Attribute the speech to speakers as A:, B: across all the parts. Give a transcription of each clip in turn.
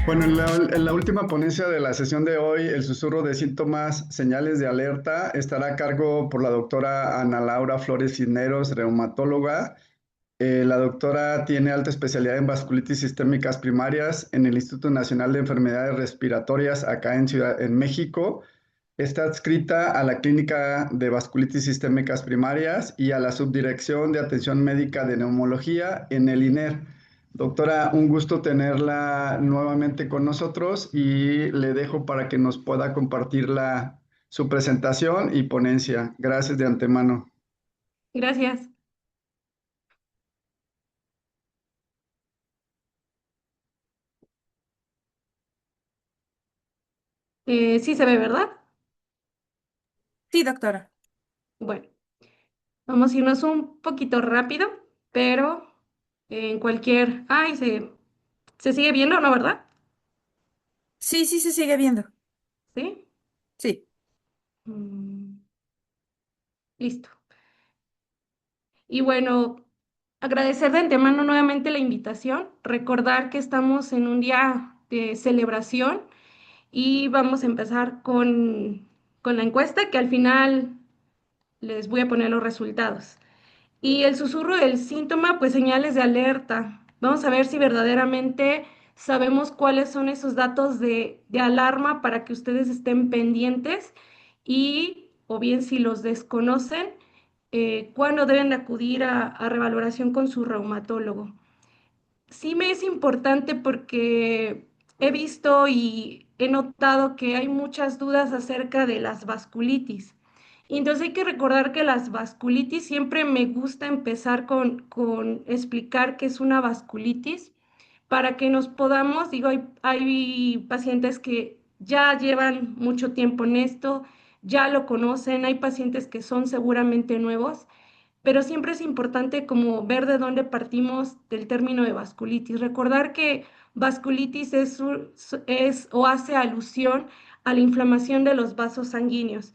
A: Bueno, en la última ponencia de la sesión de hoy, el susurro de síntomas, señales de alerta, estará a cargo por la doctora Ana Laura Flores Cisneros, reumatóloga. La doctora tiene alta especialidad en vasculitis sistémicas primarias en el Instituto Nacional de Enfermedades Respiratorias acá en México. Está adscrita a la Clínica de Vasculitis Sistémicas Primarias y a la Subdirección de Atención Médica de Neumología en el INER. Doctora, un gusto tenerla nuevamente con nosotros y le dejo para que nos pueda compartir su presentación y ponencia. Gracias de antemano.
B: Gracias. Sí se ve, ¿verdad?
C: Sí, doctora.
B: Bueno, vamos a irnos un poquito rápido, pero en cualquier... Ay, se sigue viendo, ¿no, verdad?
C: Sí, sí, se sigue viendo.
B: Sí.
C: Sí.
B: Mm, listo. Y bueno, agradecer de antemano nuevamente la invitación, recordar que estamos en un día de celebración y vamos a empezar con la encuesta que al final les voy a poner los resultados. Y el susurro del síntoma, pues señales de alerta. Vamos a ver si verdaderamente sabemos cuáles son esos datos de alarma para que ustedes estén pendientes y, o bien si los desconocen, cuándo deben de acudir a revaloración con su reumatólogo. Sí me es importante porque he visto y he notado que hay muchas dudas acerca de las vasculitis. Y entonces hay que recordar que las vasculitis siempre me gusta empezar con explicar qué es una vasculitis para que nos podamos, digo, hay pacientes que ya llevan mucho tiempo en esto, ya lo conocen, hay pacientes que son seguramente nuevos, pero siempre es importante como ver de dónde partimos del término de vasculitis. Recordar que vasculitis es o hace alusión a la inflamación de los vasos sanguíneos.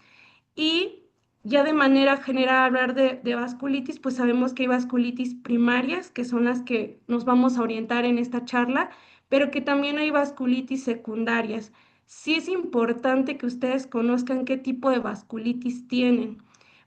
B: Y ya de manera general hablar de vasculitis, pues sabemos que hay vasculitis primarias, que son las que nos vamos a orientar en esta charla, pero que también hay vasculitis secundarias. Sí es importante que ustedes conozcan qué tipo de vasculitis tienen,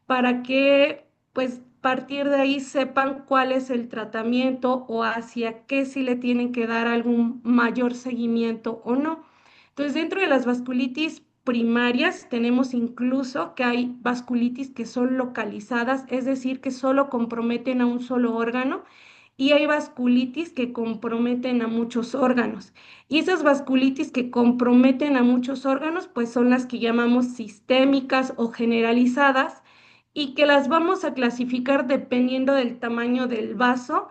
B: para que pues partir de ahí sepan cuál es el tratamiento o hacia qué si le tienen que dar algún mayor seguimiento o no. Entonces, dentro de las vasculitis primarias tenemos incluso que hay vasculitis que son localizadas, es decir, que solo comprometen a un solo órgano, y hay vasculitis que comprometen a muchos órganos. Y esas vasculitis que comprometen a muchos órganos, pues son las que llamamos sistémicas o generalizadas y que las vamos a clasificar dependiendo del tamaño del vaso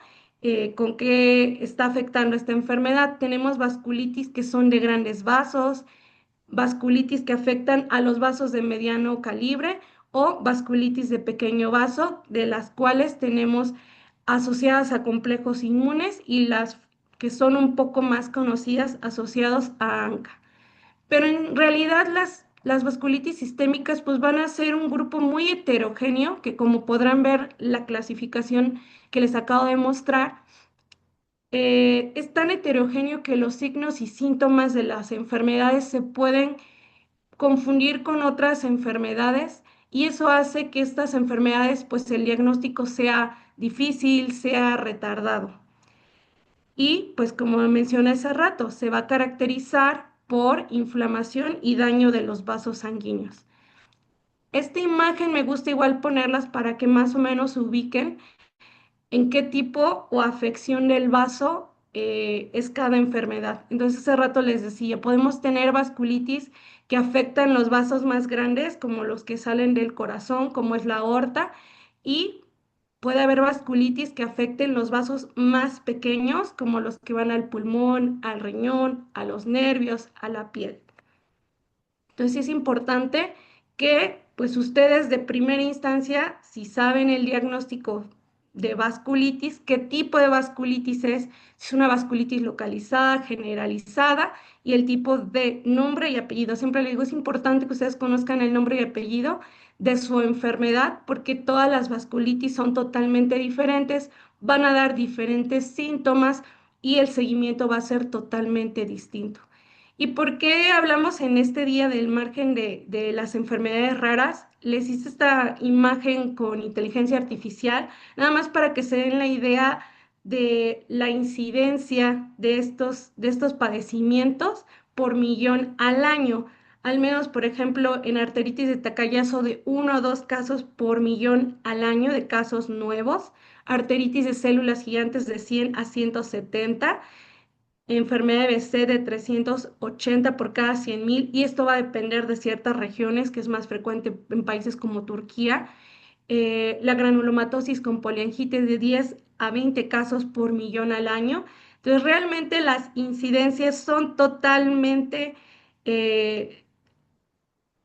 B: con qué está afectando esta enfermedad. Tenemos vasculitis que son de grandes vasos, vasculitis que afectan a los vasos de mediano calibre o vasculitis de pequeño vaso, de las cuales tenemos asociadas a complejos inmunes y las que son un poco más conocidas asociados a ANCA. Pero en realidad las vasculitis sistémicas pues van a ser un grupo muy heterogéneo que como podrán ver la clasificación que les acabo de mostrar, es tan heterogéneo que los signos y síntomas de las enfermedades se pueden confundir con otras enfermedades y eso hace que estas enfermedades, pues el diagnóstico sea difícil, sea retardado. Y pues como mencioné hace rato, se va a caracterizar por inflamación y daño de los vasos sanguíneos. Esta imagen me gusta igual ponerlas para que más o menos se ubiquen en qué tipo o afección del vaso es cada enfermedad. Entonces, hace rato les decía, podemos tener vasculitis que afectan los vasos más grandes, como los que salen del corazón, como es la aorta, y puede haber vasculitis que afecten los vasos más pequeños, como los que van al pulmón, al riñón, a los nervios, a la piel. Entonces, es importante que, pues, ustedes de primera instancia, si saben el diagnóstico de vasculitis, qué tipo de vasculitis es, si es una vasculitis localizada, generalizada y el tipo de nombre y apellido. Siempre les digo, es importante que ustedes conozcan el nombre y apellido de su enfermedad porque todas las vasculitis son totalmente diferentes, van a dar diferentes síntomas y el seguimiento va a ser totalmente distinto. ¿Y por qué hablamos en este día del margen de las enfermedades raras? Les hice esta imagen con inteligencia artificial, nada más para que se den la idea de la incidencia de estos padecimientos por millón al año. Al menos, por ejemplo, en arteritis de Takayasu de 1 o 2 casos por millón al año de casos nuevos, arteritis de células gigantes de 100 a 170, enfermedad de BC de 380 por cada 100.000 y esto va a depender de ciertas regiones, que es más frecuente en países como Turquía. La granulomatosis con poliangitis de 10 a 20 casos por millón al año. Entonces, realmente las incidencias son totalmente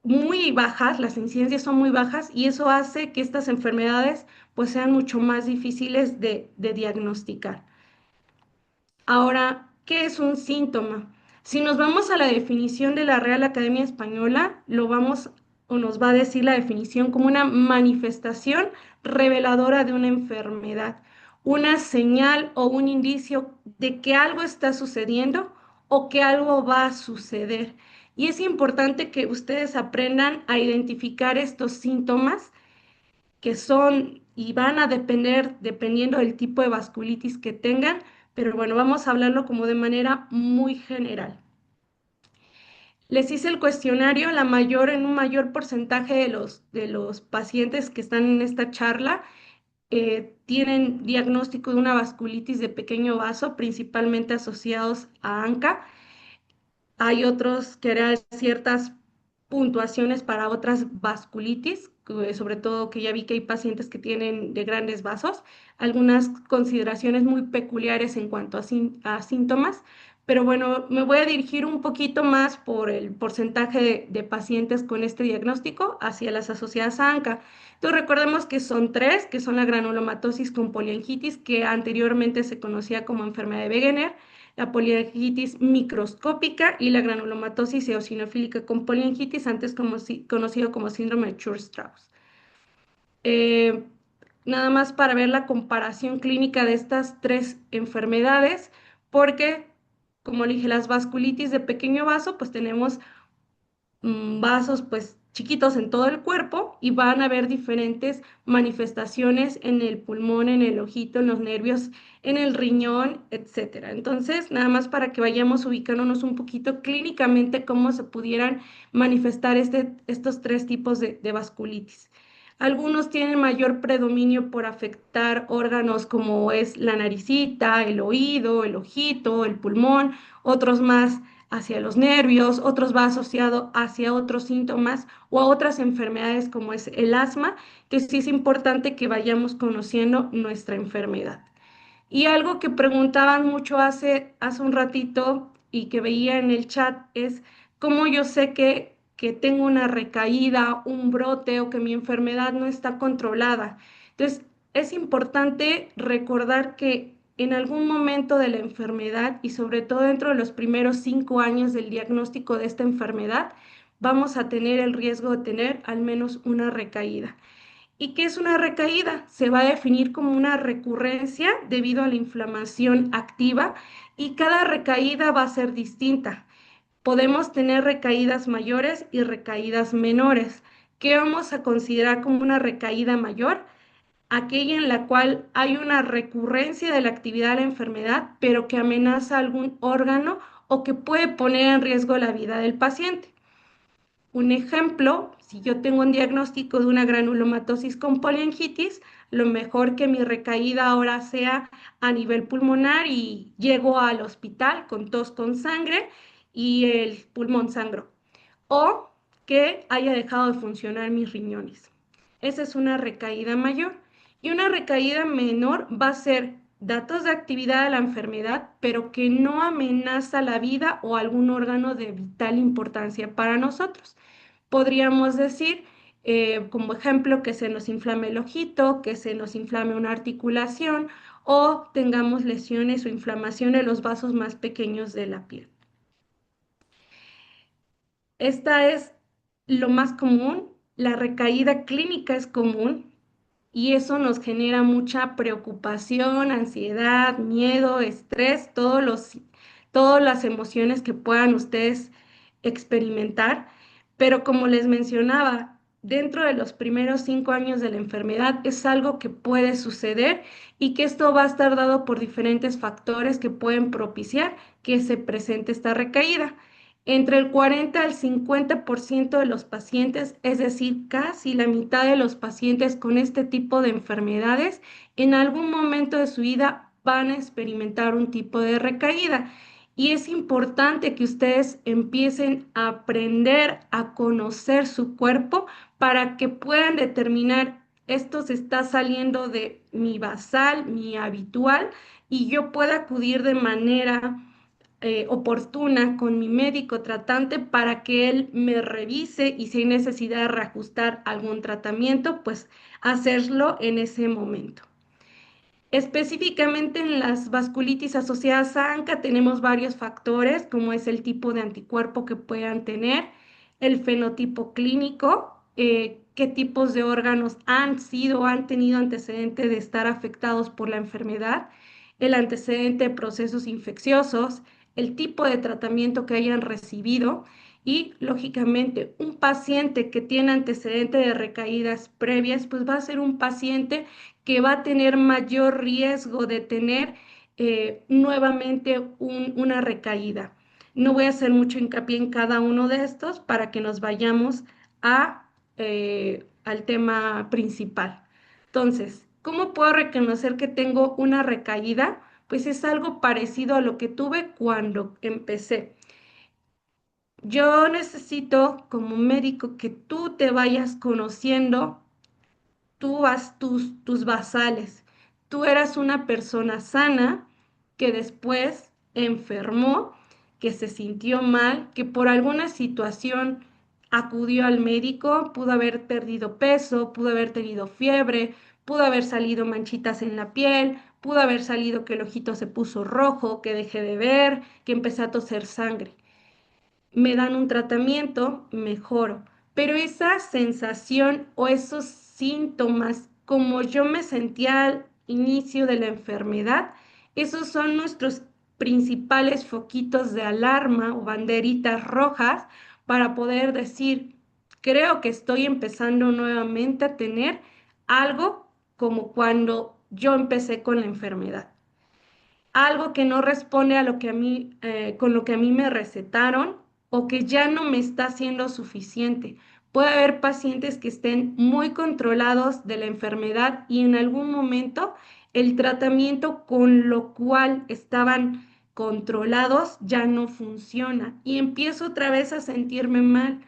B: muy bajas, las incidencias son muy bajas y eso hace que estas enfermedades pues sean mucho más difíciles de diagnosticar. Ahora, ¿qué es un síntoma? Si nos vamos a la definición de la Real Academia Española, lo vamos o nos va a decir la definición como una manifestación reveladora de una enfermedad, una señal o un indicio de que algo está sucediendo o que algo va a suceder. Y es importante que ustedes aprendan a identificar estos síntomas que son y van a depender dependiendo del tipo de vasculitis que tengan, pero bueno, vamos a hablarlo como de manera muy general. Les hice el cuestionario, en un mayor porcentaje de los pacientes que están en esta charla tienen diagnóstico de una vasculitis de pequeño vaso, principalmente asociados a ANCA. Hay otros que harán ciertas puntuaciones para otras vasculitis, sobre todo que ya vi que hay pacientes que tienen de grandes vasos, algunas consideraciones muy peculiares en cuanto a síntomas, pero bueno, me voy a dirigir un poquito más por el porcentaje de pacientes con este diagnóstico hacia las asociadas a ANCA. Entonces recordemos que son tres, que son la granulomatosis con poliangitis, que anteriormente se conocía como enfermedad de Wegener, la poliangitis microscópica y la granulomatosis eosinofílica con poliangitis, antes conocido como síndrome de Church-Strauss. Eh, Nada más para ver la comparación clínica de estas tres enfermedades, porque, como le dije, las vasculitis de pequeño vaso, pues tenemos vasos pues chiquitos en todo el cuerpo y van a haber diferentes manifestaciones en el pulmón, en el ojito, en los nervios, en el riñón, etcétera. Entonces, nada más para que vayamos ubicándonos un poquito clínicamente cómo se pudieran manifestar estos tres tipos de vasculitis. Algunos tienen mayor predominio por afectar órganos como es la naricita, el oído, el ojito, el pulmón, otros más hacia los nervios, otros va asociado hacia otros síntomas o a otras enfermedades como es el asma, que sí es importante que vayamos conociendo nuestra enfermedad. Y algo que preguntaban mucho hace un ratito y que veía en el chat es cómo yo sé que tengo una recaída, un brote o que mi enfermedad no está controlada. Entonces, es importante recordar que en algún momento de la enfermedad y sobre todo dentro de los primeros 5 años del diagnóstico de esta enfermedad, vamos a tener el riesgo de tener al menos una recaída. ¿Y qué es una recaída? Se va a definir como una recurrencia debido a la inflamación activa y cada recaída va a ser distinta. Podemos tener recaídas mayores y recaídas menores. ¿Qué vamos a considerar como una recaída mayor? Aquella en la cual hay una recurrencia de la actividad de la enfermedad, pero que amenaza algún órgano o que puede poner en riesgo la vida del paciente. Un ejemplo, si yo tengo un diagnóstico de una granulomatosis con poliangitis, lo mejor que mi recaída ahora sea a nivel pulmonar y llego al hospital con tos con sangre y el pulmón sangró. O que haya dejado de funcionar mis riñones. Esa es una recaída mayor. Y una recaída menor va a ser datos de actividad de la enfermedad, pero que no amenaza la vida o algún órgano de vital importancia para nosotros. Podríamos decir como ejemplo, que se nos inflame el ojito, que se nos inflame una articulación o tengamos lesiones o inflamación en los vasos más pequeños de la piel. Esta es lo más común. La recaída clínica es común y eso nos genera mucha preocupación, ansiedad, miedo, estrés, todas las emociones que puedan ustedes experimentar. Pero como les mencionaba, dentro de los primeros 5 años de la enfermedad es algo que puede suceder y que esto va a estar dado por diferentes factores que pueden propiciar que se presente esta recaída. Entre el 40 al 50% de los pacientes, es decir, casi la mitad de los pacientes con este tipo de enfermedades, en algún momento de su vida van a experimentar un tipo de recaída. Y es importante que ustedes empiecen a aprender a conocer su cuerpo para que puedan determinar esto se está saliendo de mi basal, mi habitual, y yo pueda acudir de manera oportuna con mi médico tratante para que él me revise y si hay necesidad de reajustar algún tratamiento, pues hacerlo en ese momento. Específicamente en las vasculitis asociadas a ANCA tenemos varios factores, como es el tipo de anticuerpo que puedan tener, el fenotipo clínico, qué tipos de órganos han tenido antecedente de estar afectados por la enfermedad, el antecedente de procesos infecciosos, el tipo de tratamiento que hayan recibido y, lógicamente, un paciente que tiene antecedente de recaídas previas, pues va a ser un paciente que va a tener mayor riesgo de tener nuevamente una recaída. No voy a hacer mucho hincapié en cada uno de estos para que nos vayamos al tema principal. Entonces, ¿cómo puedo reconocer que tengo una recaída? Pues es algo parecido a lo que tuve cuando empecé. Yo necesito como médico que tú te vayas conociendo tú vas tus basales. Tú eras una persona sana que después enfermó, que se sintió mal, que por alguna situación acudió al médico, pudo haber perdido peso, pudo haber tenido fiebre, pudo haber salido manchitas en la piel, pudo haber salido que el ojito se puso rojo, que dejé de ver, que empecé a toser sangre. Me dan un tratamiento, mejoro. Pero esa sensación o esos síntomas, como yo me sentía al inicio de la enfermedad, esos son nuestros principales foquitos de alarma o banderitas rojas para poder decir, creo que estoy empezando nuevamente a tener algo como cuando yo empecé con la enfermedad, algo que no responde a lo que a mí, con lo que a mí me recetaron o que ya no me está siendo suficiente. Puede haber pacientes que estén muy controlados de la enfermedad y en algún momento el tratamiento con lo cual estaban controlados ya no funciona y empiezo otra vez a sentirme mal,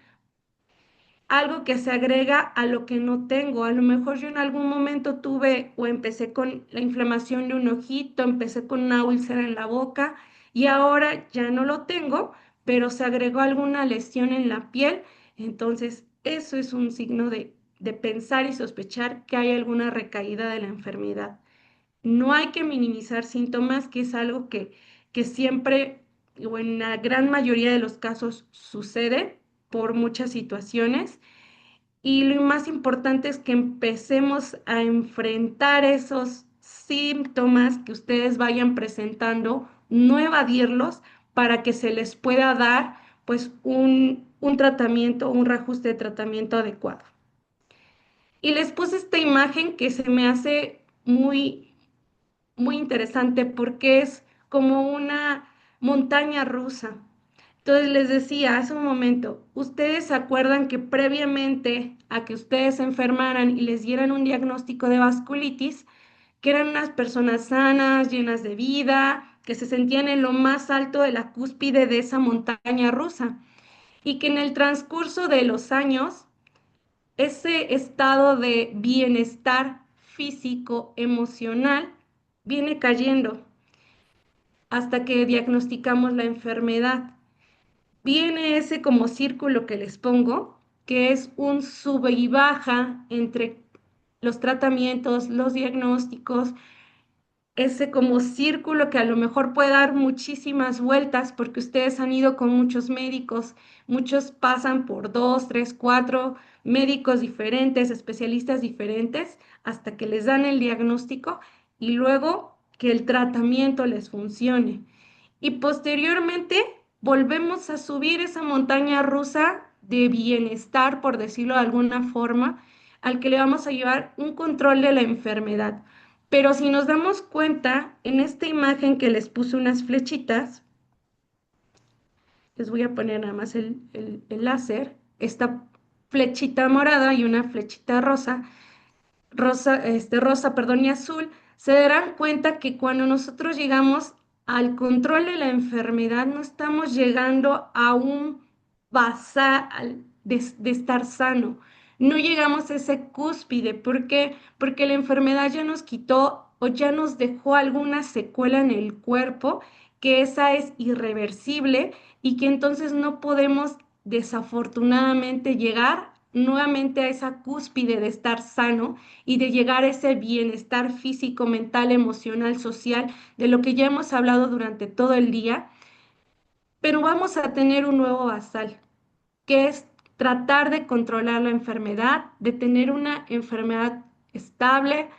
B: algo que se agrega a lo que no tengo. A lo mejor yo en algún momento tuve o empecé con la inflamación de un ojito, empecé con una úlcera en la boca y ahora ya no lo tengo, pero se agregó alguna lesión en la piel. Entonces, eso es un signo de pensar y sospechar que hay alguna recaída de la enfermedad. No hay que minimizar síntomas, que es algo que siempre o en la gran mayoría de los casos sucede por muchas situaciones. Y lo más importante es que empecemos a enfrentar esos síntomas que ustedes vayan presentando, no evadirlos para que se les pueda dar pues un tratamiento, un reajuste de tratamiento adecuado. Y les puse esta imagen que se me hace muy interesante porque es como una montaña rusa. Entonces les decía hace un momento, ¿ustedes se acuerdan que previamente a que ustedes se enfermaran y les dieran un diagnóstico de vasculitis, que eran unas personas sanas, llenas de vida, que se sentían en lo más alto de la cúspide de esa montaña rusa y que en el transcurso de los años ese estado de bienestar físico, emocional, viene cayendo hasta que diagnosticamos la enfermedad? Viene ese como círculo que les pongo que es un sube y baja entre los tratamientos, los diagnósticos, ese como círculo que a lo mejor puede dar muchísimas vueltas porque ustedes han ido con muchos médicos, muchos pasan por dos, tres, cuatro médicos diferentes, especialistas diferentes, hasta que les dan el diagnóstico y luego que el tratamiento les funcione. Y posteriormente volvemos a subir esa montaña rusa de bienestar, por decirlo de alguna forma, al que le vamos a llevar un control de la enfermedad. Pero si nos damos cuenta, en esta imagen que les puse unas flechitas, les voy a poner nada más el láser, esta flechita morada y una flechita rosa, perdón, y azul, se darán cuenta que cuando nosotros llegamos al control de la enfermedad, no estamos llegando a un basal de estar sano. No llegamos a ese cúspide. ¿Por qué? Porque la enfermedad ya nos quitó o ya nos dejó alguna secuela en el cuerpo, que esa es irreversible y que entonces no podemos desafortunadamente llegar nuevamente a esa cúspide de estar sano y de llegar a ese bienestar físico, mental, emocional, social, de lo que ya hemos hablado durante todo el día, pero vamos a tener un nuevo basal, que es tratar de controlar la enfermedad, de tener una enfermedad estable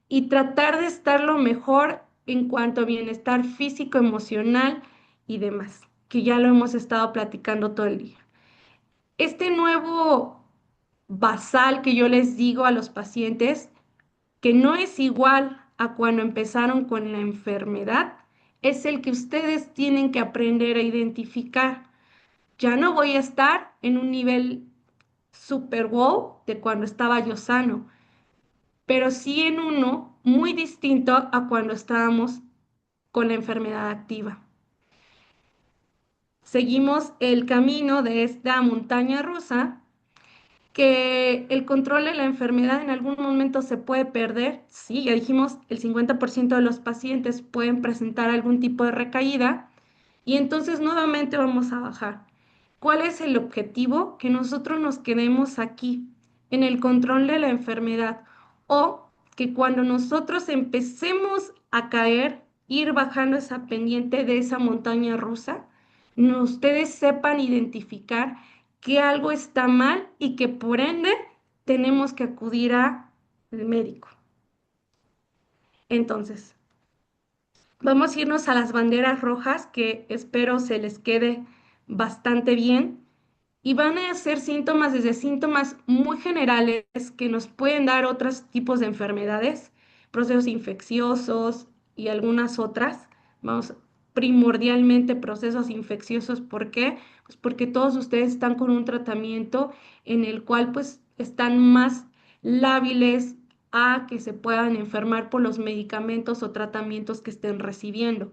B: y tratar de estar lo mejor en cuanto a bienestar físico, emocional y demás, que ya lo hemos estado platicando todo el día. Este nuevo basal que yo les digo a los pacientes, que no es igual a cuando empezaron con la enfermedad, es el que ustedes tienen que aprender a identificar. Ya no voy a estar en un nivel super wow de cuando estaba yo sano, pero sí en uno muy distinto a cuando estábamos con la enfermedad activa. Seguimos el camino de esta montaña rusa, que el control de la enfermedad en algún momento se puede perder. Sí, ya dijimos, el 50% de los pacientes pueden presentar algún tipo de recaída y entonces nuevamente vamos a bajar. ¿Cuál es el objetivo? Que nosotros nos quedemos aquí, en el control de la enfermedad, o que cuando nosotros empecemos a caer, ir bajando esa pendiente de esa montaña rusa, ustedes sepan identificar que algo está mal y que por ende tenemos que acudir al médico. Entonces, vamos a irnos a las banderas rojas, que espero se les quede bastante bien. Y van a ser síntomas desde síntomas muy generales que nos pueden dar otros tipos de enfermedades, procesos infecciosos y algunas otras. Vamos, primordialmente procesos infecciosos. ¿Por qué? Pues porque todos ustedes están con un tratamiento en el cual pues están más lábiles a que se puedan enfermar por los medicamentos o tratamientos que estén recibiendo.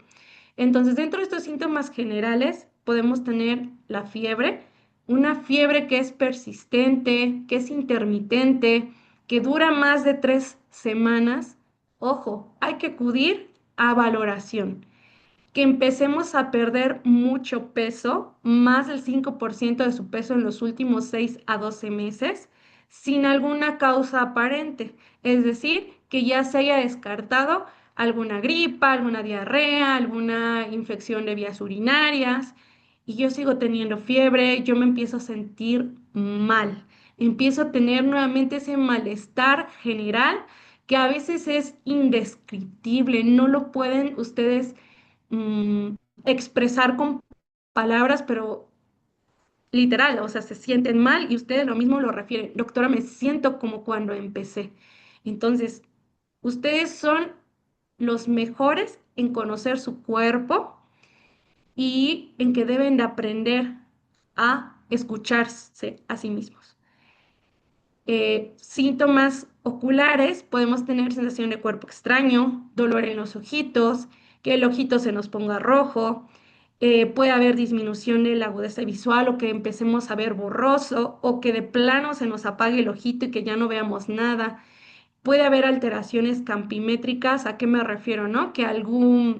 B: Entonces, dentro de estos síntomas generales podemos tener la fiebre, una fiebre que es persistente, que es intermitente, que dura más de 3 semanas. Ojo, hay que acudir a valoración. Que empecemos a perder mucho peso, más del 5% de su peso en los últimos 6 a 12 meses, sin alguna causa aparente. Es decir, que ya se haya descartado alguna gripa, alguna diarrea, alguna infección de vías urinarias, y yo sigo teniendo fiebre, yo me empiezo a sentir mal, empiezo a tener nuevamente ese malestar general que a veces es indescriptible, no lo pueden ustedes mm, expresar con palabras, pero literal, o sea, se sienten mal y ustedes lo mismo lo refieren. Doctora, me siento como cuando empecé. Entonces, ustedes son los mejores en conocer su cuerpo y en que deben de aprender a escucharse a sí mismos. Síntomas oculares, podemos tener sensación de cuerpo extraño, dolor en los ojitos, que el ojito se nos ponga rojo, puede haber disminución de la agudeza visual o que empecemos a ver borroso o que de plano se nos apague el ojito y que ya no veamos nada. Puede haber alteraciones campimétricas, ¿a qué me refiero, no? Que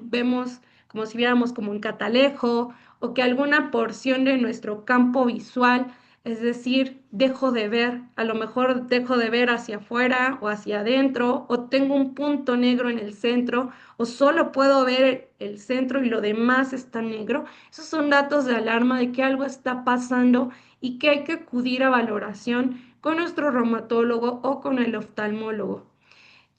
B: vemos como si viéramos como un catalejo o que alguna porción de nuestro campo visual es decir, dejo de ver, a lo mejor dejo de ver hacia afuera o hacia adentro, o tengo un punto negro en el centro, o solo puedo ver el centro y lo demás está negro. Esos son datos de alarma de que algo está pasando y que hay que acudir a valoración con nuestro reumatólogo o con el oftalmólogo.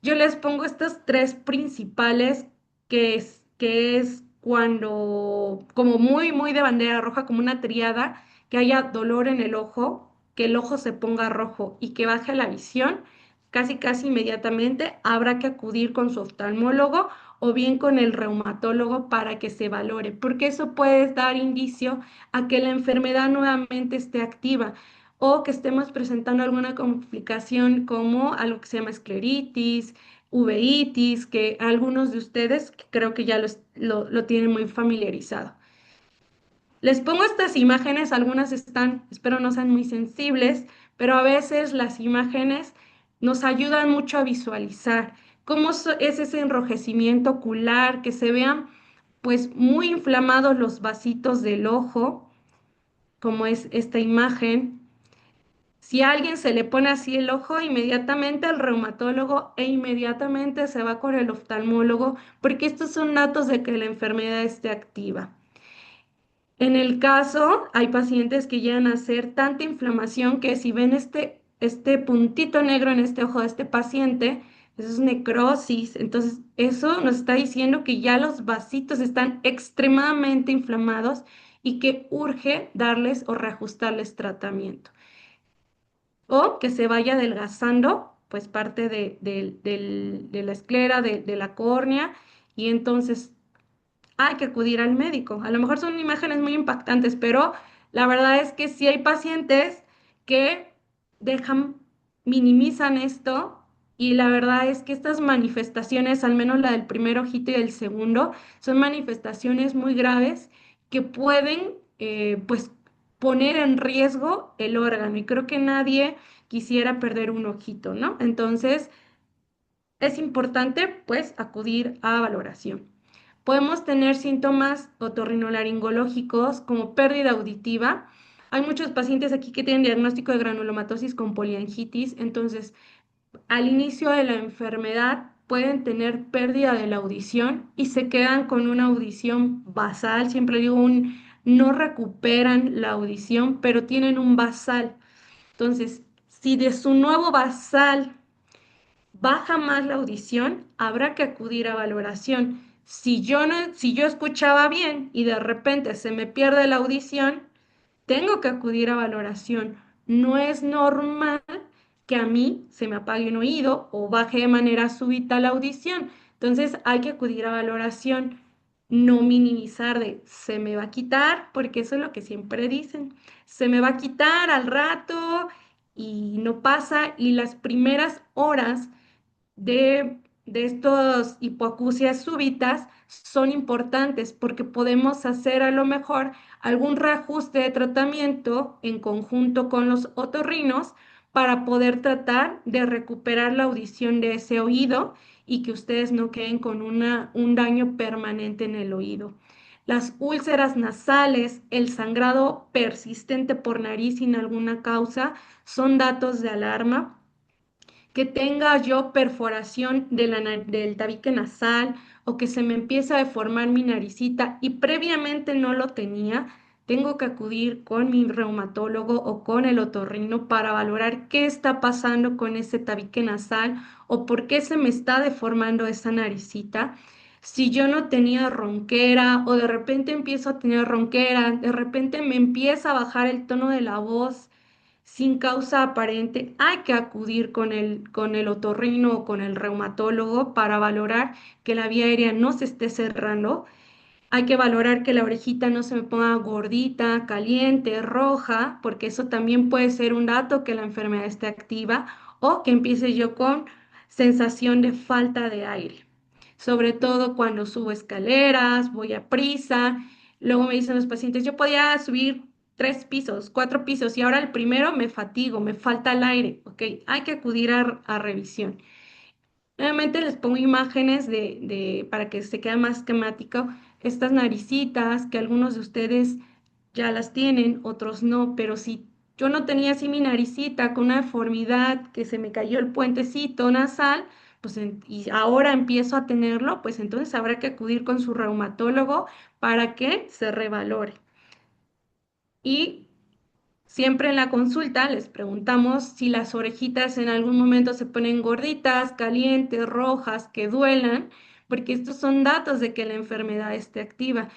B: Yo les pongo estas tres principales, que es cuando, como muy, muy de bandera roja, como una triada, que haya dolor en el ojo, que el ojo se ponga rojo y que baje la visión, casi, casi inmediatamente habrá que acudir con su oftalmólogo o bien con el reumatólogo para que se valore, porque eso puede dar indicio a que la enfermedad nuevamente esté activa o que estemos presentando alguna complicación como algo que se llama escleritis, uveitis, que algunos de ustedes creo que ya lo tienen muy familiarizado. Les pongo estas imágenes, algunas están, espero no sean muy sensibles, pero a veces las imágenes nos ayudan mucho a visualizar cómo es ese enrojecimiento ocular, que se vean pues muy inflamados los vasitos del ojo, como es esta imagen. Si a alguien se le pone así el ojo, inmediatamente al reumatólogo e inmediatamente se va con el oftalmólogo, porque estos son datos de que la enfermedad esté activa. En el caso, hay pacientes que llegan a hacer tanta inflamación que si ven este puntito negro en este ojo de este paciente, eso es necrosis. Entonces, eso nos está diciendo que ya los vasitos están extremadamente inflamados y que urge darles o reajustarles tratamiento o que se vaya adelgazando, pues parte de la esclera, de la córnea, y entonces hay que acudir al médico. A lo mejor son imágenes muy impactantes, pero la verdad es que sí hay pacientes que dejan, minimizan esto, y la verdad es que estas manifestaciones, al menos la del primer ojito y del segundo, son manifestaciones muy graves que pueden, pues, poner en riesgo el órgano, y creo que nadie quisiera perder un ojito, ¿no? Entonces, es importante, pues, acudir a valoración. Podemos tener síntomas otorrinolaringológicos como pérdida auditiva. Hay muchos pacientes aquí que tienen diagnóstico de granulomatosis con poliangitis, entonces al inicio de la enfermedad pueden tener pérdida de la audición y se quedan con una audición basal. Siempre digo, no recuperan la audición, pero tienen un basal. Entonces, si de su nuevo basal baja más la audición, habrá que acudir a valoración. Si yo no, si yo escuchaba bien y de repente se me pierde la audición, tengo que acudir a valoración. No es normal que a mí se me apague un oído o baje de manera súbita la audición. Entonces hay que acudir a valoración, no minimizar de se me va a quitar, porque eso es lo que siempre dicen. Se me va a quitar al rato y no pasa, y las primeras horas de estos hipoacusias súbitas son importantes porque podemos hacer a lo mejor algún reajuste de tratamiento en conjunto con los otorrinos para poder tratar de recuperar la audición de ese oído y que ustedes no queden con un daño permanente en el oído. Las úlceras nasales, el sangrado persistente por nariz sin alguna causa son datos de alarma. Que tenga yo perforación del tabique nasal o que se me empiece a deformar mi naricita y previamente no lo tenía, tengo que acudir con mi reumatólogo o con el otorrino para valorar qué está pasando con ese tabique nasal o por qué se me está deformando esa naricita. Si yo no tenía ronquera o de repente empiezo a tener ronquera, de repente me empieza a bajar el tono de la voz sin causa aparente, hay que acudir con el otorrino o con el reumatólogo para valorar que la vía aérea no se esté cerrando. Hay que valorar que la orejita no se me ponga gordita, caliente, roja, porque eso también puede ser un dato que la enfermedad esté activa o que empiece yo con sensación de falta de aire. Sobre todo cuando subo escaleras, voy a prisa. Luego me dicen los pacientes, yo podía subir 3 pisos, 4 pisos y ahora el primero me fatigo, me falta el aire. Ok, hay que acudir a revisión. Nuevamente les pongo imágenes para que se quede más esquemático. Estas naricitas que algunos de ustedes ya las tienen, otros no, pero si yo no tenía así mi naricita con una deformidad que se me cayó el puentecito nasal, pues y ahora empiezo a tenerlo, pues entonces habrá que acudir con su reumatólogo para que se revalore. Y siempre en la consulta les preguntamos si las orejitas en algún momento se ponen gorditas, calientes, rojas, que duelan, porque estos son datos de que la enfermedad esté activa.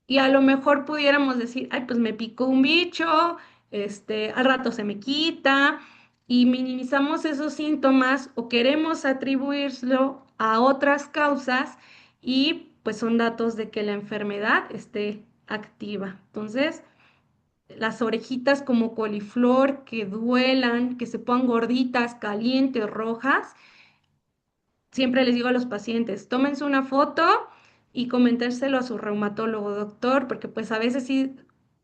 B: Y a lo mejor pudiéramos decir, ay, pues me picó un bicho, al rato se me quita, y minimizamos esos síntomas o queremos atribuirlo a otras causas y pues son datos de que la enfermedad esté activa. Entonces, las orejitas como coliflor, que duelan, que se pongan gorditas, calientes, rojas, siempre les digo a los pacientes, tómense una foto y comentárselo a su reumatólogo, doctor, porque pues a veces sí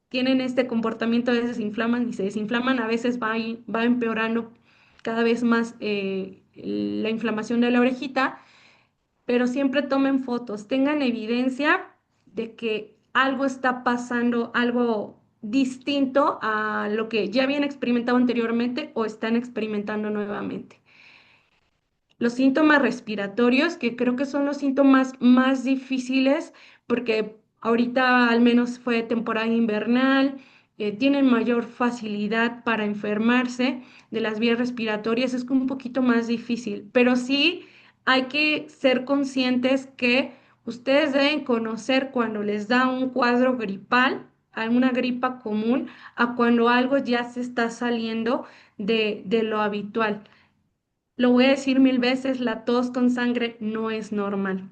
B: tienen este comportamiento, a veces se inflaman y se desinflaman, a veces va empeorando cada vez más la inflamación de la orejita, pero siempre tomen fotos, tengan evidencia de que algo está pasando, algo distinto a lo que ya habían experimentado anteriormente o están experimentando nuevamente. Los síntomas respiratorios, que creo que son los síntomas más difíciles, porque ahorita al menos fue temporada invernal, tienen mayor facilidad para enfermarse de las vías respiratorias, es un poquito más difícil, pero sí hay que ser conscientes que ustedes deben conocer cuando les da un cuadro gripal, alguna gripa común, a cuando algo ya se está saliendo de lo habitual. Lo voy a decir mil veces, la tos con sangre no es normal.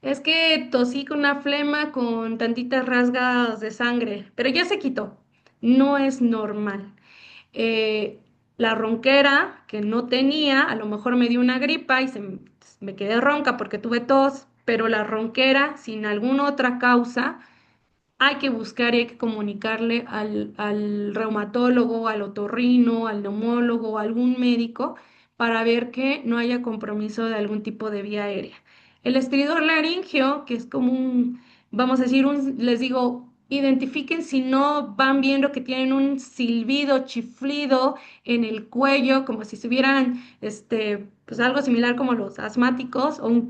B: Es que tosí con una flema con tantitas rasgas de sangre, pero ya se quitó. No es normal. Eh, la ronquera que no tenía, a lo mejor me dio una gripa y me quedé ronca porque tuve tos, pero la ronquera sin alguna otra causa hay que buscar y hay que comunicarle al reumatólogo, al otorrino, al neumólogo, a algún médico para ver que no haya compromiso de algún tipo de vía aérea. El estridor laringio, que es como vamos a decir, les digo, identifiquen si no van viendo que tienen un silbido, chiflido en el cuello, como si estuvieran, pues algo similar como los asmáticos, o un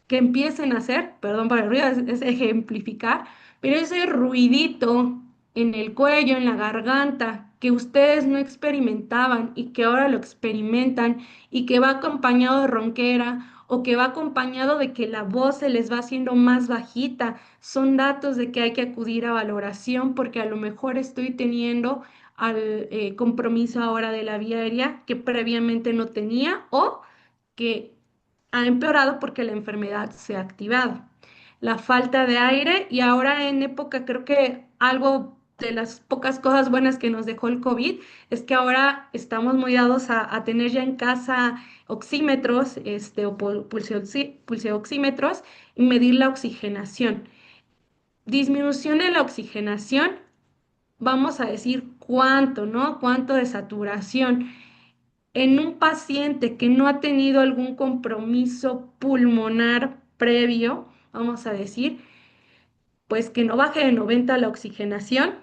B: que empiecen a hacer, perdón por el ruido, es ejemplificar, pero ese ruidito en el cuello, en la garganta, que ustedes no experimentaban y que ahora lo experimentan y que va acompañado de ronquera o que va acompañado de que la voz se les va haciendo más bajita, son datos de que hay que acudir a valoración porque a lo mejor estoy teniendo al compromiso ahora de la vía aérea que previamente no tenía o que ha empeorado porque la enfermedad se ha activado. La falta de aire y ahora en época creo que algo de las pocas cosas buenas que nos dejó el COVID es que ahora estamos muy dados a tener ya en casa oxímetros, o pulseoxímetros y medir la oxigenación. Disminución en la oxigenación, vamos a decir cuánto, ¿no? Cuánto de saturación en un paciente que no ha tenido algún compromiso pulmonar previo, vamos a decir, pues que no baje de 90 la oxigenación,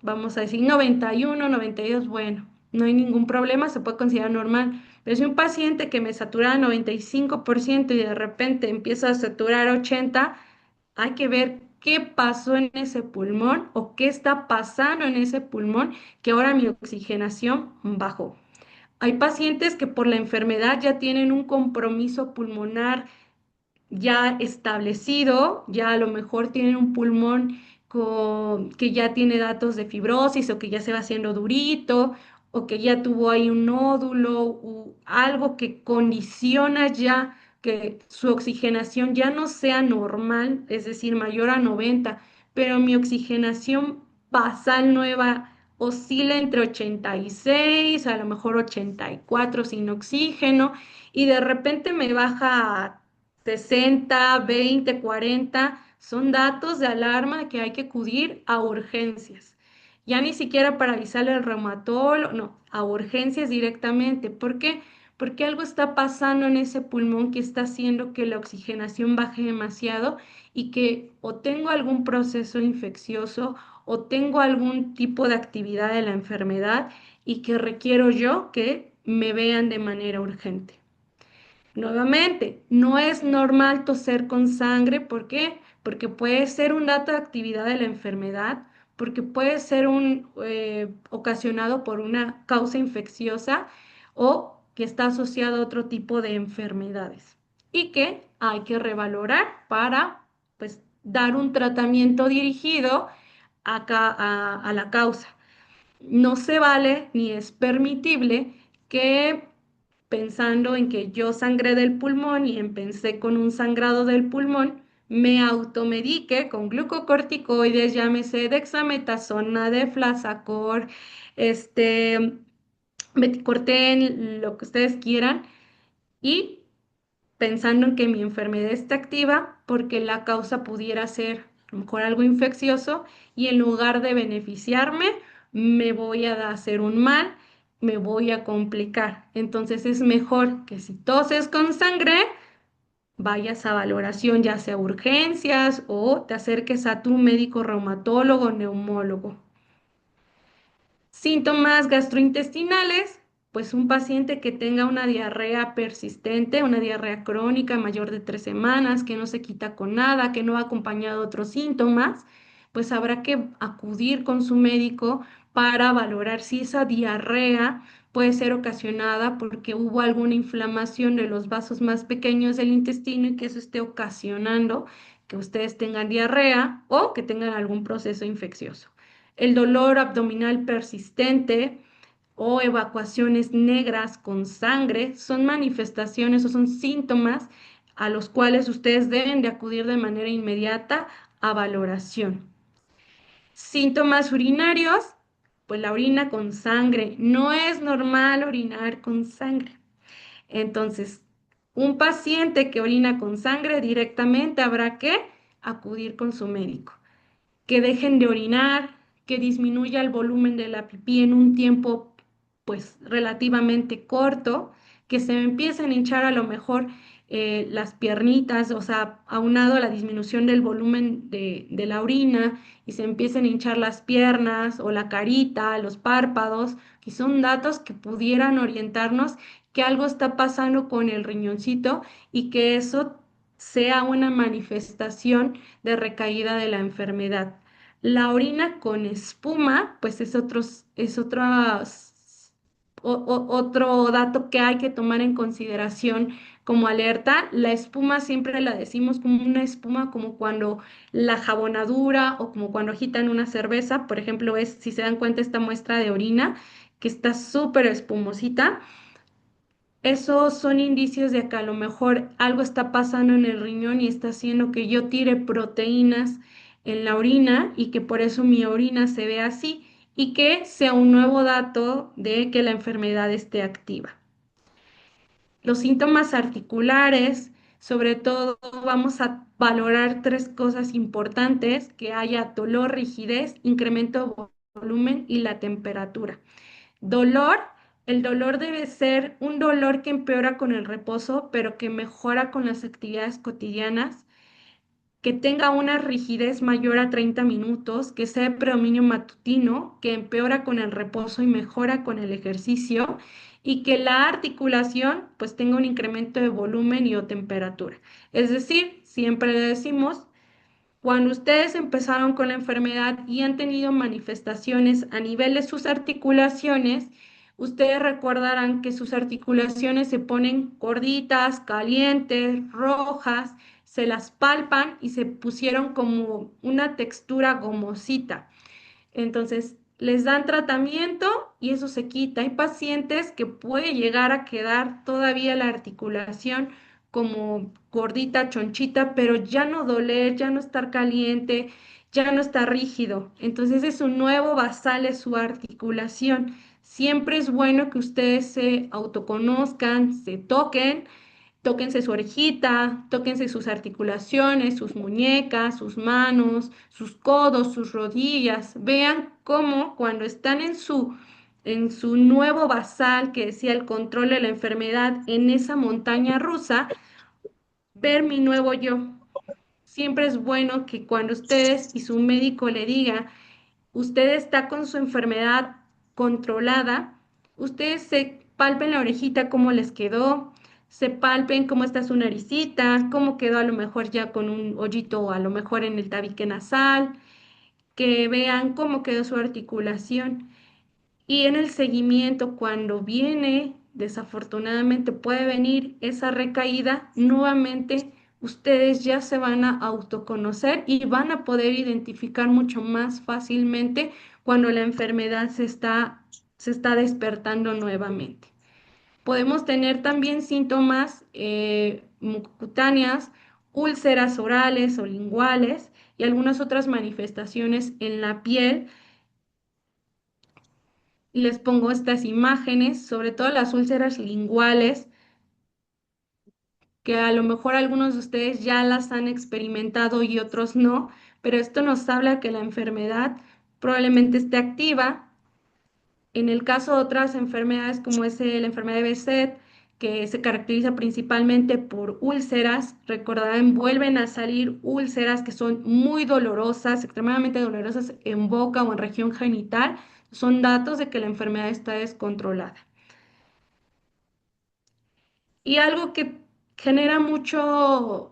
B: vamos a decir 91, 92, bueno, no hay ningún problema, se puede considerar normal. Pero si un paciente que me satura 95% y de repente empieza a saturar 80, hay que ver qué pasó en ese pulmón o qué está pasando en ese pulmón que ahora mi oxigenación bajó. Hay pacientes que por la enfermedad ya tienen un compromiso pulmonar ya establecido, ya a lo mejor tienen un pulmón que ya tiene datos de fibrosis o que ya se va haciendo durito o que ya tuvo ahí un nódulo o algo que condiciona ya que su oxigenación ya no sea normal, es decir, mayor a 90, pero mi oxigenación basal nueva oscila entre 86, a lo mejor 84 sin oxígeno, y de repente me baja a 60, 20, 40, son datos de alarma que hay que acudir a urgencias. Ya ni siquiera para avisarle al reumatólogo, no, a urgencias directamente. ¿Por qué? porque algo está pasando en ese pulmón que está haciendo que la oxigenación baje demasiado y que o tengo algún proceso infeccioso o tengo algún tipo de actividad de la enfermedad y que requiero yo que me vean de manera urgente. Nuevamente, no es normal toser con sangre, ¿por qué? Porque puede ser un dato de actividad de la enfermedad, porque puede ser ocasionado por una causa infecciosa o que está asociado a otro tipo de enfermedades y que hay que revalorar para, pues, dar un tratamiento dirigido a la causa. No se vale ni es permitible que pensando en que yo sangré del pulmón y empecé con un sangrado del pulmón, me automedique con glucocorticoides, llámese dexametasona, deflazacor, este, meticorten, lo que ustedes quieran, y pensando en que mi enfermedad está activa porque la causa pudiera ser a lo mejor algo infeccioso y en lugar de beneficiarme, me voy a hacer un mal, me voy a complicar. Entonces es mejor que si toses con sangre, vayas a valoración, ya sea urgencias o te acerques a tu médico reumatólogo o neumólogo. Síntomas gastrointestinales, pues un paciente que tenga una diarrea persistente, una diarrea crónica mayor de 3 semanas, que no se quita con nada, que no ha acompañado otros síntomas, pues habrá que acudir con su médico para valorar si esa diarrea puede ser ocasionada porque hubo alguna inflamación de los vasos más pequeños del intestino y que eso esté ocasionando que ustedes tengan diarrea o que tengan algún proceso infeccioso. El dolor abdominal persistente o evacuaciones negras con sangre son manifestaciones o son síntomas a los cuales ustedes deben de acudir de manera inmediata a valoración. Síntomas urinarios, pues la orina con sangre. No es normal orinar con sangre. Entonces, un paciente que orina con sangre directamente habrá que acudir con su médico, que dejen de orinar, que disminuya el volumen de la pipí en un tiempo pues relativamente corto, que se empiecen a hinchar a lo mejor las piernitas, o sea, aunado a la disminución del volumen de la orina y se empiecen a hinchar las piernas o la carita, los párpados, que son datos que pudieran orientarnos que algo está pasando con el riñoncito y que eso sea una manifestación de recaída de la enfermedad. La orina con espuma, pues otro dato que hay que tomar en consideración como alerta. La espuma siempre la decimos como una espuma, como cuando la jabonadura o como cuando agitan una cerveza, por ejemplo, es, si se dan cuenta, esta muestra de orina que está súper espumosita. Esos son indicios de que a lo mejor algo está pasando en el riñón y está haciendo que yo tire proteínas en la orina y que por eso mi orina se ve así y que sea un nuevo dato de que la enfermedad esté activa. Los síntomas articulares, sobre todo vamos a valorar 3 cosas importantes: que haya dolor, rigidez, incremento de volumen y la temperatura. Dolor, el dolor debe ser un dolor que empeora con el reposo, pero que mejora con las actividades cotidianas, que tenga una rigidez mayor a 30 minutos, que sea de predominio matutino, que empeora con el reposo y mejora con el ejercicio, y que la articulación pues tenga un incremento de volumen y o temperatura. Es decir, siempre le decimos, cuando ustedes empezaron con la enfermedad y han tenido manifestaciones a nivel de sus articulaciones, ustedes recordarán que sus articulaciones se ponen gorditas, calientes, rojas, se las palpan y se pusieron como una textura gomosita. Entonces, les dan tratamiento y eso se quita. Hay pacientes que puede llegar a quedar todavía la articulación como gordita, chonchita, pero ya no doler, ya no estar caliente, ya no está rígido. Entonces es un nuevo basal de su articulación. Siempre es bueno que ustedes se autoconozcan, se toquen. Tóquense su orejita, tóquense sus articulaciones, sus muñecas, sus manos, sus codos, sus rodillas. Vean cómo cuando están en su en su nuevo basal que decía el control de la enfermedad en esa montaña rusa, ver mi nuevo yo. Siempre es bueno que cuando ustedes y su médico le diga, usted está con su enfermedad controlada, ustedes se palpen la orejita cómo les quedó, se palpen cómo está su naricita, cómo quedó a lo mejor ya con un hoyito o a lo mejor en el tabique nasal, que vean cómo quedó su articulación. Y en el seguimiento, cuando viene, desafortunadamente puede venir esa recaída, nuevamente ustedes ya se van a autoconocer y van a poder identificar mucho más fácilmente cuando la enfermedad se está despertando nuevamente. Podemos tener también síntomas mucocutáneas, úlceras orales o linguales y algunas otras manifestaciones en la piel. Les pongo estas imágenes, sobre todo las úlceras linguales, que a lo mejor algunos de ustedes ya las han experimentado y otros no, pero esto nos habla que la enfermedad probablemente esté activa. En el caso de otras enfermedades como es la enfermedad de Behçet, que se caracteriza principalmente por úlceras, recordarán, vuelven a salir úlceras que son muy dolorosas, extremadamente dolorosas en boca o en región genital, son datos de que la enfermedad está descontrolada. Y algo que genera mucho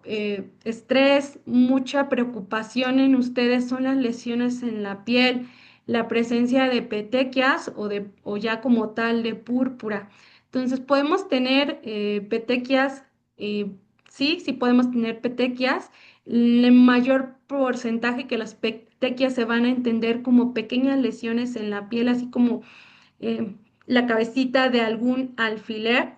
B: estrés, mucha preocupación en ustedes son las lesiones en la piel, la presencia de petequias o ya como tal de púrpura. Entonces podemos tener petequias, eh, sí, sí podemos tener petequias. El mayor porcentaje que las petequias se van a entender como pequeñas lesiones en la piel, así como eh, la cabecita de algún alfiler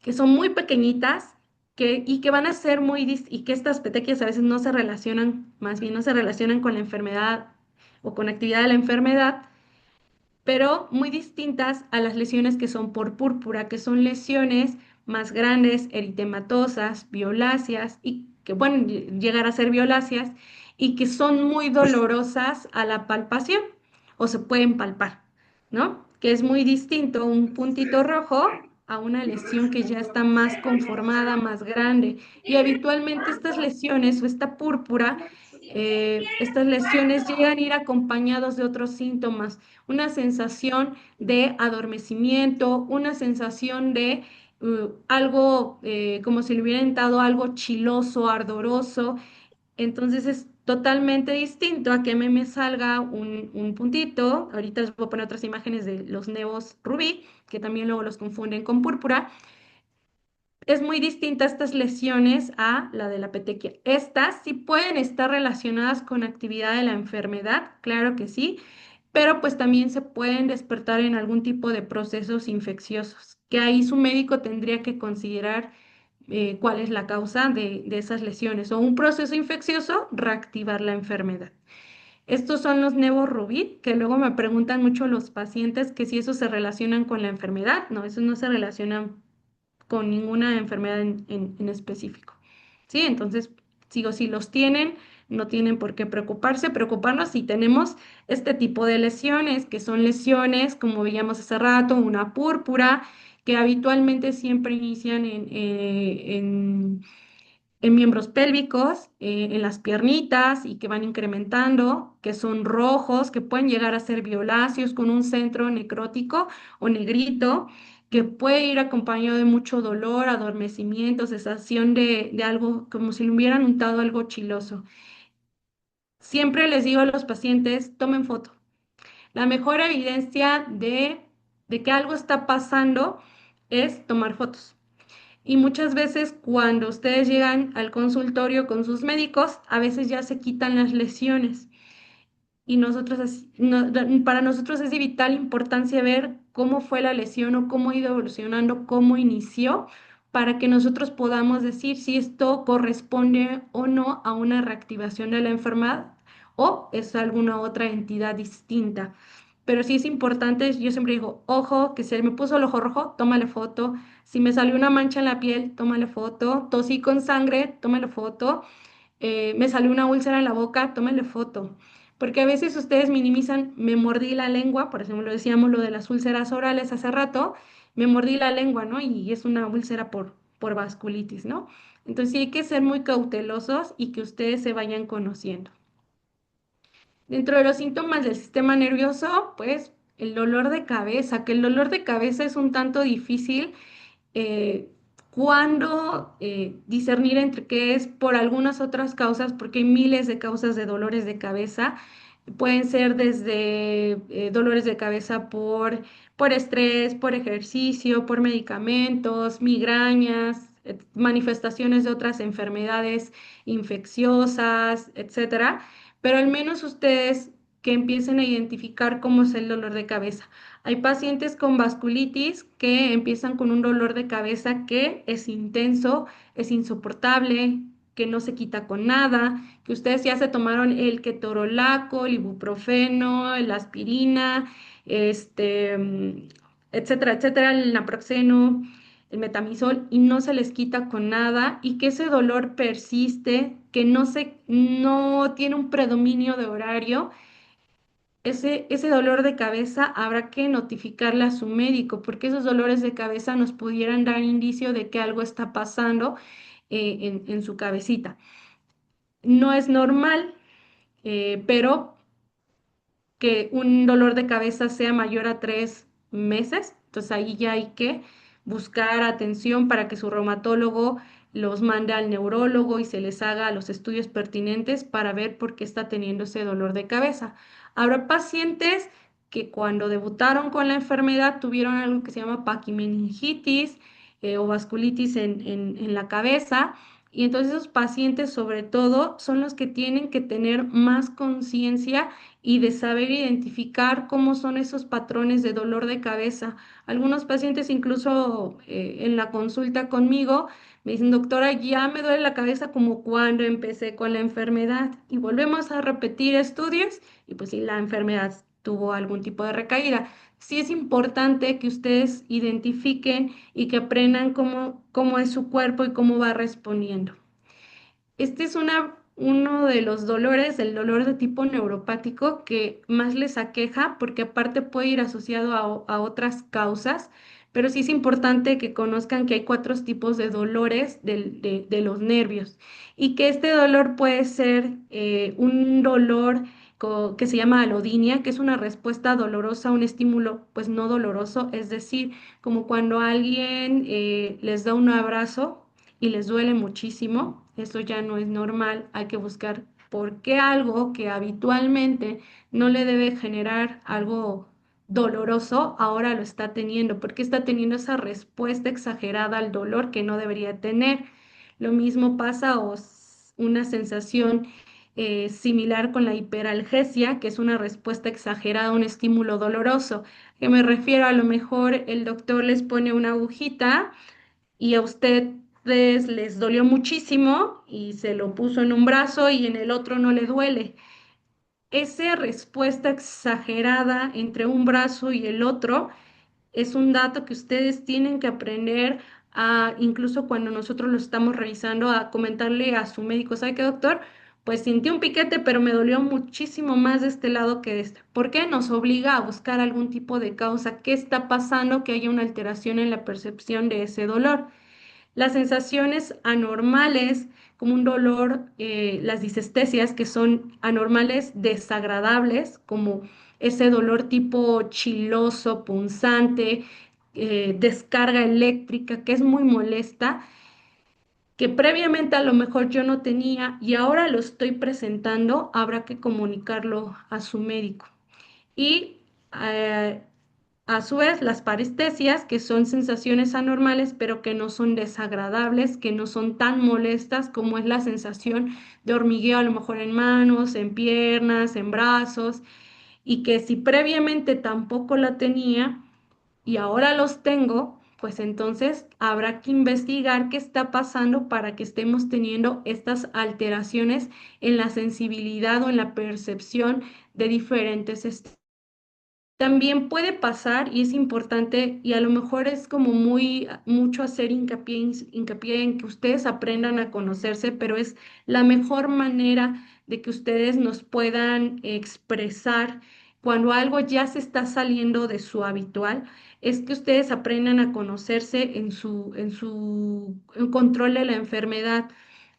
B: que son muy pequeñitas y que van a ser y que estas petequias a veces no se relacionan, más bien no se relacionan con la enfermedad o con actividad de la enfermedad, pero muy distintas a las lesiones que son por púrpura, que son lesiones más grandes, eritematosas, violáceas y que pueden llegar a ser violáceas y que son muy dolorosas a la palpación o se pueden palpar, ¿no? Que es muy distinto un puntito rojo a una lesión que ya está más conformada, más grande. Y habitualmente estas lesiones o esta púrpura, estas lesiones llegan a ir acompañados de otros síntomas, una sensación de adormecimiento, una sensación de algo como si le hubieran dado algo chiloso, ardoroso. Entonces es totalmente distinto a que a mí me salga un puntito. Ahorita les voy a poner otras imágenes de los nevos rubí, que también luego los confunden con púrpura. Es muy distinta estas lesiones a la de la petequia. Estas sí pueden estar relacionadas con actividad de la enfermedad, claro que sí, pero pues también se pueden despertar en algún tipo de procesos infecciosos, que ahí su médico tendría que considerar cuál es la causa de esas lesiones o un proceso infeccioso, reactivar la enfermedad. Estos son los nevos rubí, que luego me preguntan mucho los pacientes que si esos se relacionan con la enfermedad. No, esos no se relacionan con ninguna enfermedad en específico. ¿Sí? Entonces, sigo, si los tienen, no tienen por qué preocuparse, preocuparnos si tenemos este tipo de lesiones, que son lesiones, como veíamos hace rato, una púrpura, que habitualmente siempre inician en miembros pélvicos, en las piernitas y que van incrementando, que son rojos, que pueden llegar a ser violáceos con un centro necrótico o negrito, que puede ir acompañado de mucho dolor, adormecimiento, sensación de algo como si le hubieran untado algo chiloso. Siempre les digo a los pacientes, tomen foto. La mejor evidencia de que algo está pasando es tomar fotos. Y muchas veces cuando ustedes llegan al consultorio con sus médicos, a veces ya se quitan las lesiones. Y para nosotros es de vital importancia ver cómo fue la lesión o cómo ha ido evolucionando, cómo inició, para que nosotros podamos decir si esto corresponde o no a una reactivación de la enfermedad o es alguna otra entidad distinta. Pero sí es importante, yo siempre digo, ojo, que si me puso el ojo rojo, tómale foto. Si me salió una mancha en la piel, tómale foto. Tosí con sangre, tómale foto. Me salió una úlcera en la boca, tómale foto. porque a veces ustedes minimizan, me mordí la lengua, por ejemplo, decíamos lo de las úlceras orales hace rato, me mordí la lengua, ¿no? Y es una úlcera por vasculitis, ¿no? Entonces sí hay que ser muy cautelosos y que ustedes se vayan conociendo. Dentro de los síntomas del sistema nervioso, pues el dolor de cabeza, que el dolor de cabeza es un tanto difícil eh, cuando discernir entre qué es por algunas otras causas, porque hay miles de causas de dolores de cabeza. Pueden ser desde dolores de cabeza por estrés, por ejercicio, por medicamentos, migrañas, manifestaciones de otras enfermedades infecciosas, etcétera. Pero al menos ustedes que empiecen a identificar cómo es el dolor de cabeza. Hay pacientes con vasculitis que empiezan con un dolor de cabeza que es intenso, es insoportable, que no se quita con nada, que ustedes ya se tomaron el ketorolaco, el ibuprofeno, la aspirina, etcétera, etcétera, el naproxeno, el metamizol y no se les quita con nada y que ese dolor persiste, que no tiene un predominio de horario. Ese dolor de cabeza habrá que notificarle a su médico porque esos dolores de cabeza nos pudieran dar indicio de que algo está pasando en su cabecita. No es normal, pero que un dolor de cabeza sea mayor a 3 meses, entonces ahí ya hay que buscar atención para que su reumatólogo los mande al neurólogo y se les haga los estudios pertinentes para ver por qué está teniendo ese dolor de cabeza. Habrá pacientes que cuando debutaron con la enfermedad tuvieron algo que se llama paquimeningitis o vasculitis en la cabeza. Y entonces esos pacientes sobre todo son los que tienen que tener más conciencia y de saber identificar cómo son esos patrones de dolor de cabeza. Algunos pacientes incluso en la consulta conmigo me dicen, doctora, ya me duele la cabeza como cuando empecé con la enfermedad. Y volvemos a repetir estudios y pues si la enfermedad tuvo algún tipo de recaída. Sí es importante que ustedes identifiquen y que aprendan cómo es su cuerpo y cómo va respondiendo. Este es uno de los dolores, el dolor de tipo neuropático que más les aqueja porque aparte puede ir asociado a otras causas, pero sí es importante que conozcan que hay 4 tipos de dolores de los nervios y que este dolor puede ser un dolor que se llama alodinia, que es una respuesta dolorosa a un estímulo pues no doloroso, es decir, como cuando alguien les da un abrazo y les duele muchísimo, eso ya no es normal, hay que buscar por qué algo que habitualmente no le debe generar algo doloroso, ahora lo está teniendo, porque está teniendo esa respuesta exagerada al dolor que no debería tener. Lo mismo pasa o una sensación similar con la hiperalgesia, que es una respuesta exagerada a un estímulo doloroso. Que me refiero? A lo mejor el doctor les pone una agujita y a ustedes les dolió muchísimo y se lo puso en un brazo y en el otro no le duele. Esa respuesta exagerada entre un brazo y el otro es un dato que ustedes tienen que aprender a, incluso cuando nosotros lo estamos revisando, a comentarle a su médico, ¿sabe qué, doctor? Pues sentí un piquete, pero me dolió muchísimo más de este lado que de este. ¿Por qué? Nos obliga a buscar algún tipo de causa. ¿Qué está pasando? Que haya una alteración en la percepción de ese dolor. Las sensaciones anormales, como un dolor, las disestesias, que son anormales, desagradables, como ese dolor tipo chiloso, punzante, descarga eléctrica, que es muy molesta, que previamente a lo mejor yo no tenía y ahora lo estoy presentando, habrá que comunicarlo a su médico. Y eh, a su vez, las parestesias, que son sensaciones anormales, pero que no son desagradables, que no son tan molestas como es la sensación de hormigueo a lo mejor en manos, en piernas, en brazos, y que si previamente tampoco la tenía y ahora los tengo, pues entonces habrá que investigar qué está pasando para que estemos teniendo estas alteraciones en la sensibilidad o en la percepción de diferentes estados. También puede pasar, y es importante, y a lo mejor es como muy mucho hacer hincapié en que ustedes aprendan a conocerse, pero es la mejor manera de que ustedes nos puedan expresar cuando algo ya se está saliendo de su habitual, es que ustedes aprendan a conocerse en control de la enfermedad.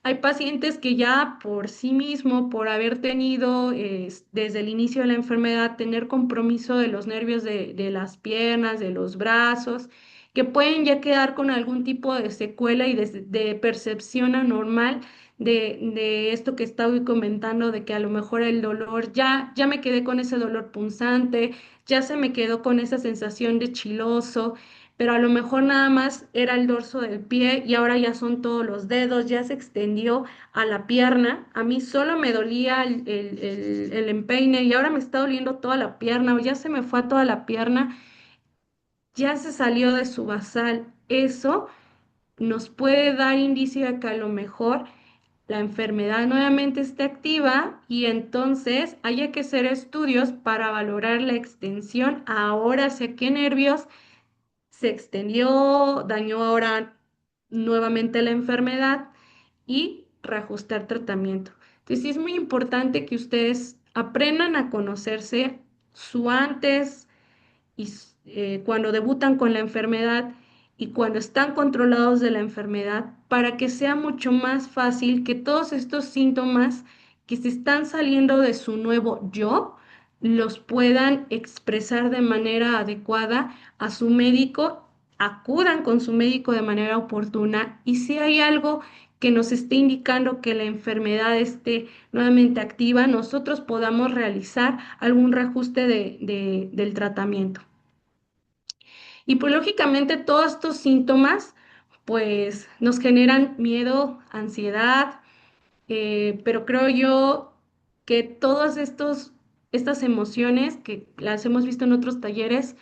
B: Hay pacientes que ya por sí mismo, por haber tenido desde el inicio de la enfermedad, tener compromiso de los nervios de las piernas, de los brazos, que pueden ya quedar con algún tipo de secuela y de percepción anormal de esto que estaba comentando, de que a lo mejor el dolor, ya me quedé con ese dolor punzante, ya se me quedó con esa sensación de chiloso, pero a lo mejor nada más era el dorso del pie y ahora ya son todos los dedos, ya se extendió a la pierna. A mí solo me dolía el empeine y ahora me está doliendo toda la pierna o ya se me fue a toda la pierna, ya se salió de su basal. Eso nos puede dar indicio de que a lo mejor la enfermedad nuevamente esté activa y entonces haya que hacer estudios para valorar la extensión ahora hacia qué nervios se extendió, dañó ahora nuevamente la enfermedad y reajustar tratamiento. Entonces sí es muy importante que ustedes aprendan a conocerse su antes y cuando debutan con la enfermedad y cuando están controlados de la enfermedad, para que sea mucho más fácil que todos estos síntomas que se están saliendo de su nuevo yo, los puedan expresar de manera adecuada a su médico, acudan con su médico de manera oportuna y si hay algo que nos esté indicando que la enfermedad esté nuevamente activa, nosotros podamos realizar algún reajuste del tratamiento. Y pues lógicamente todos estos síntomas pues nos generan miedo, ansiedad, pero creo yo que estas emociones que las hemos visto en otros talleres,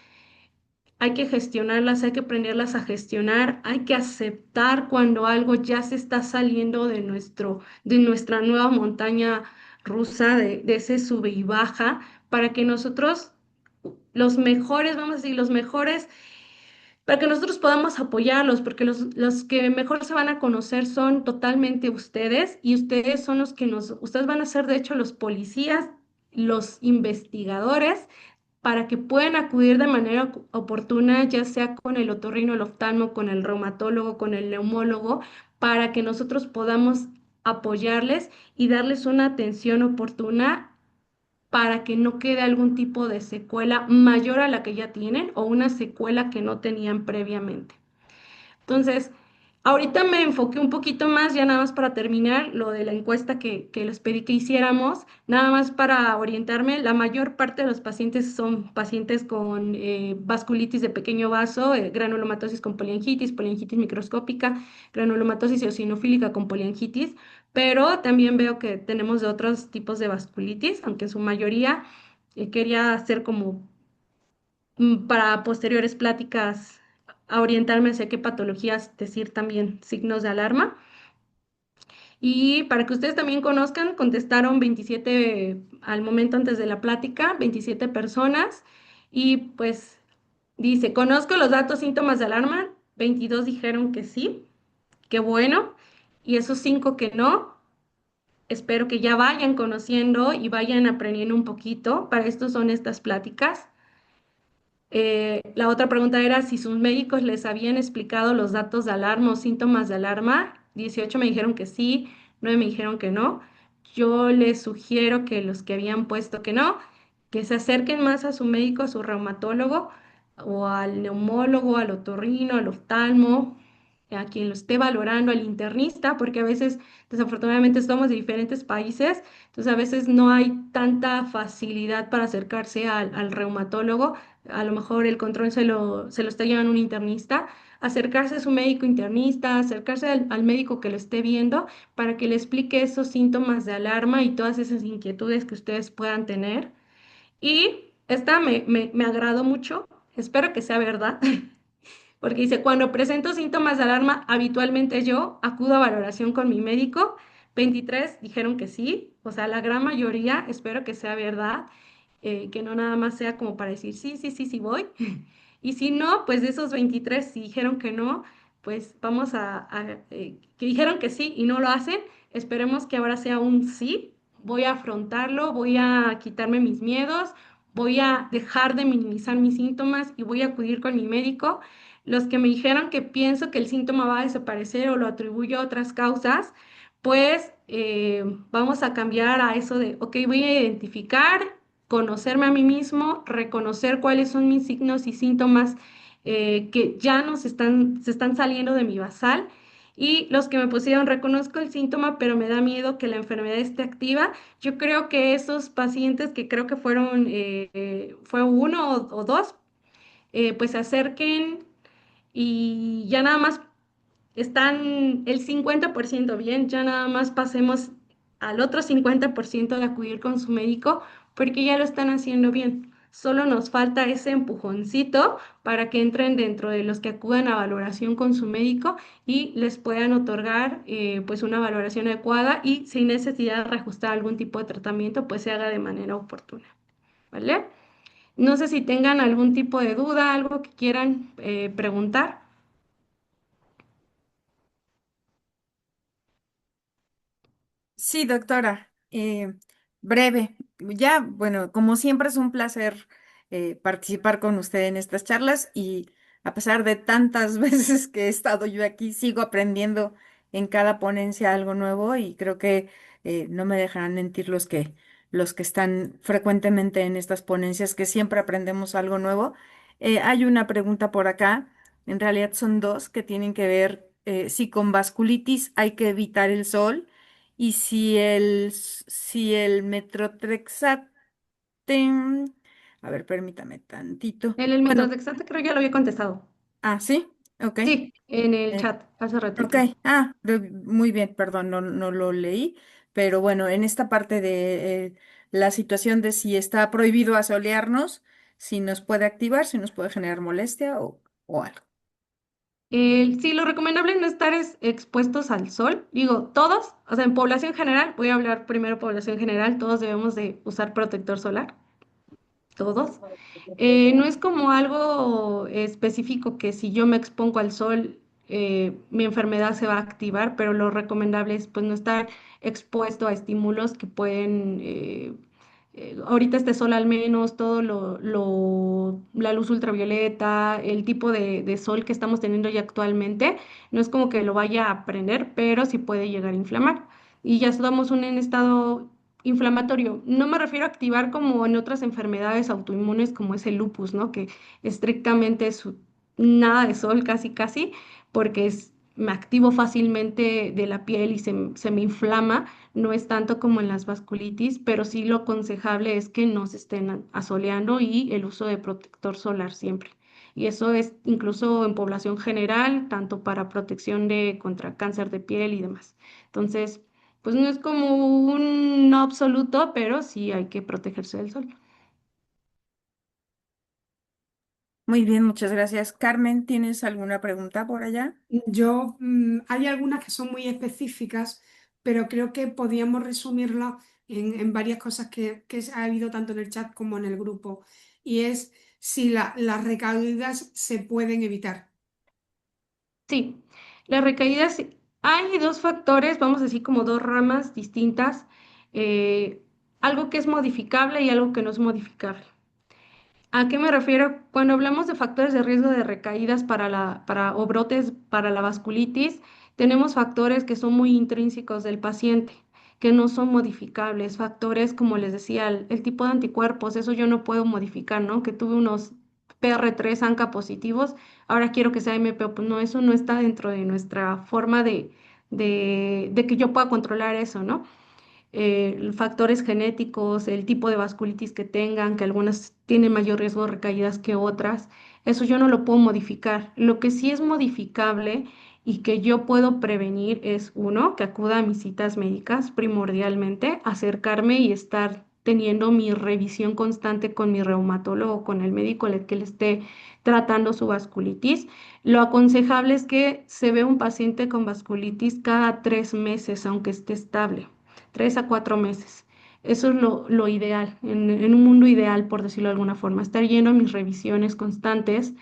B: hay que gestionarlas, hay que aprenderlas a gestionar, hay que aceptar cuando algo ya se está saliendo de nuestra nueva montaña rusa, de ese sube y baja, para que nosotros, los mejores, vamos a decir, los mejores para que nosotros podamos apoyarlos, porque los que mejor se van a conocer son totalmente ustedes y ustedes son ustedes van a ser de hecho los policías, los investigadores, para que puedan acudir de manera oportuna, ya sea con el otorrino, el oftalmo, con el reumatólogo, con el neumólogo, para que nosotros podamos apoyarles y darles una atención oportuna para que no quede algún tipo de secuela mayor a la que ya tienen o una secuela que no tenían previamente. Entonces, ahorita me enfoqué un poquito más, ya nada más para terminar, lo de la encuesta que les pedí que hiciéramos, nada más para orientarme, la mayor parte de los pacientes son pacientes con vasculitis de pequeño vaso, granulomatosis con poliangitis, poliangitis microscópica, granulomatosis eosinofílica con poliangitis, pero también veo que tenemos de otros tipos de vasculitis, aunque en su mayoría quería hacer como para posteriores pláticas a orientarme hacia qué patologías decir también signos de alarma. Y para que ustedes también conozcan, contestaron 27 al momento antes de la plática, 27 personas. Y pues dice, conozco los datos síntomas de alarma, 22 dijeron que sí, qué bueno. Y esos 5 que no, espero que ya vayan conociendo y vayan aprendiendo un poquito. Para esto son estas pláticas. La otra pregunta era si sus médicos les habían explicado los datos de alarma o síntomas de alarma. 18 me dijeron que sí, 9 me dijeron que no. Yo les sugiero que los que habían puesto que no, que se acerquen más a su médico, a su reumatólogo o al neumólogo, al otorrino, al oftalmo, a quien lo esté valorando, al internista, porque a veces desafortunadamente somos de diferentes países, entonces a veces no hay tanta facilidad para acercarse al reumatólogo, a lo mejor el control se lo está llevando un internista, acercarse a su médico internista, acercarse al médico que lo esté viendo para que le explique esos síntomas de alarma y todas esas inquietudes que ustedes puedan tener. Y esta me agradó mucho, espero que sea verdad. Porque dice, cuando presento síntomas de alarma, habitualmente yo acudo a valoración con mi médico. 23 dijeron que sí, o sea, la gran mayoría, espero que sea verdad, que no nada más sea como para decir sí, sí, sí, sí voy. Y si no, pues de esos 23 si dijeron que no, pues vamos que dijeron que sí y no lo hacen, esperemos que ahora sea un sí, voy a afrontarlo, voy a quitarme mis miedos, voy a dejar de minimizar mis síntomas y voy a acudir con mi médico. Los que me dijeron que pienso que el síntoma va a desaparecer o lo atribuyo a otras causas, pues vamos a cambiar a eso de, ok, voy a identificar, conocerme a mí mismo, reconocer cuáles son mis signos y síntomas que ya se están saliendo de mi basal. Y los que me pusieron, reconozco el síntoma, pero me da miedo que la enfermedad esté activa. Yo creo que esos pacientes que creo que fueron, fue uno o dos, pues se acerquen y ya nada más están el 50% bien, ya nada más pasemos al otro 50% de acudir con su médico porque ya lo están haciendo bien. Solo nos falta ese empujoncito para que entren dentro de los que acudan a valoración con su médico y les puedan otorgar pues una valoración adecuada y sin necesidad de reajustar algún tipo de tratamiento, pues se haga de manera oportuna, ¿vale? No sé si tengan algún tipo de duda, algo que quieran preguntar.
C: Sí, doctora. Breve. Ya, bueno, como siempre es un placer participar con usted en estas charlas y a pesar de tantas veces que he estado yo aquí, sigo aprendiendo en cada ponencia algo nuevo y creo que no me dejarán mentir los que están frecuentemente en estas ponencias, que siempre aprendemos algo nuevo. Hay una pregunta por acá, en realidad son dos que tienen que ver si con vasculitis hay que evitar el sol y si el metrotexate, a ver, permítame tantito.
B: El
C: Bueno,
B: metotrexate creo ya lo había contestado.
C: sí, ok.
B: Sí, en el
C: eh,
B: chat hace
C: ok,
B: ratito.
C: muy bien, perdón, no lo leí, pero bueno, en esta parte de la situación de si está prohibido asolearnos, si nos puede activar, si nos puede generar molestia o algo.
B: Sí, lo recomendable es no estar expuestos al sol. Digo, todos, o sea, en población general, voy a hablar primero población general, todos debemos de usar protector solar, todos. No es como algo específico que si yo me expongo al sol, mi enfermedad se va a activar, pero lo recomendable es pues no estar expuesto a estímulos que pueden, ahorita este sol al menos, la luz ultravioleta, el tipo de sol que estamos teniendo ya actualmente, no es como que lo vaya a prender, pero sí puede llegar a inflamar. Y ya estamos en estado inflamatorio. No me refiero a activar como en otras enfermedades autoinmunes como es el lupus, ¿no? Que estrictamente es nada de sol casi casi, porque me activo fácilmente de la piel y se me inflama. No es tanto como en las vasculitis, pero sí lo aconsejable es que no se estén asoleando y el uso de protector solar siempre. Y eso es incluso en población general, tanto para protección de contra cáncer de piel y demás. Entonces, pues no es como un no absoluto, pero sí hay que protegerse del sol.
C: Muy bien, muchas gracias. Carmen, ¿tienes alguna pregunta por allá?
D: Hay algunas que son muy específicas, pero creo que podíamos resumirlas en varias cosas que ha habido tanto en el chat como en el grupo. Y es si las recaídas se pueden evitar.
B: Sí, las recaídas, hay dos factores, vamos a decir como dos ramas distintas, eh, algo que es modificable y algo que no es modificable. ¿A qué me refiero? Cuando hablamos de factores de riesgo de recaídas o brotes para la vasculitis, tenemos factores que son muy intrínsecos del paciente, que no son modificables. Factores, como les decía, el tipo de anticuerpos, eso yo no puedo modificar, ¿no? Que tuve unos PR3 ANCA positivos, ahora quiero que sea MPO, pues no, eso no está dentro de nuestra forma de que yo pueda controlar eso, ¿no? Factores genéticos, el tipo de vasculitis que tengan, que algunas tienen mayor riesgo de recaídas que otras, eso yo no lo puedo modificar. Lo que sí es modificable y que yo puedo prevenir es uno, que acuda a mis citas médicas primordialmente, acercarme y estar teniendo mi revisión constante con mi reumatólogo, con el médico el que le esté tratando su vasculitis. Lo aconsejable es que se vea un paciente con vasculitis cada 3 meses, aunque esté estable. 3 a 4 meses. Eso es lo ideal, en un mundo ideal, por decirlo de alguna forma, estar yendo a mis revisiones constantes,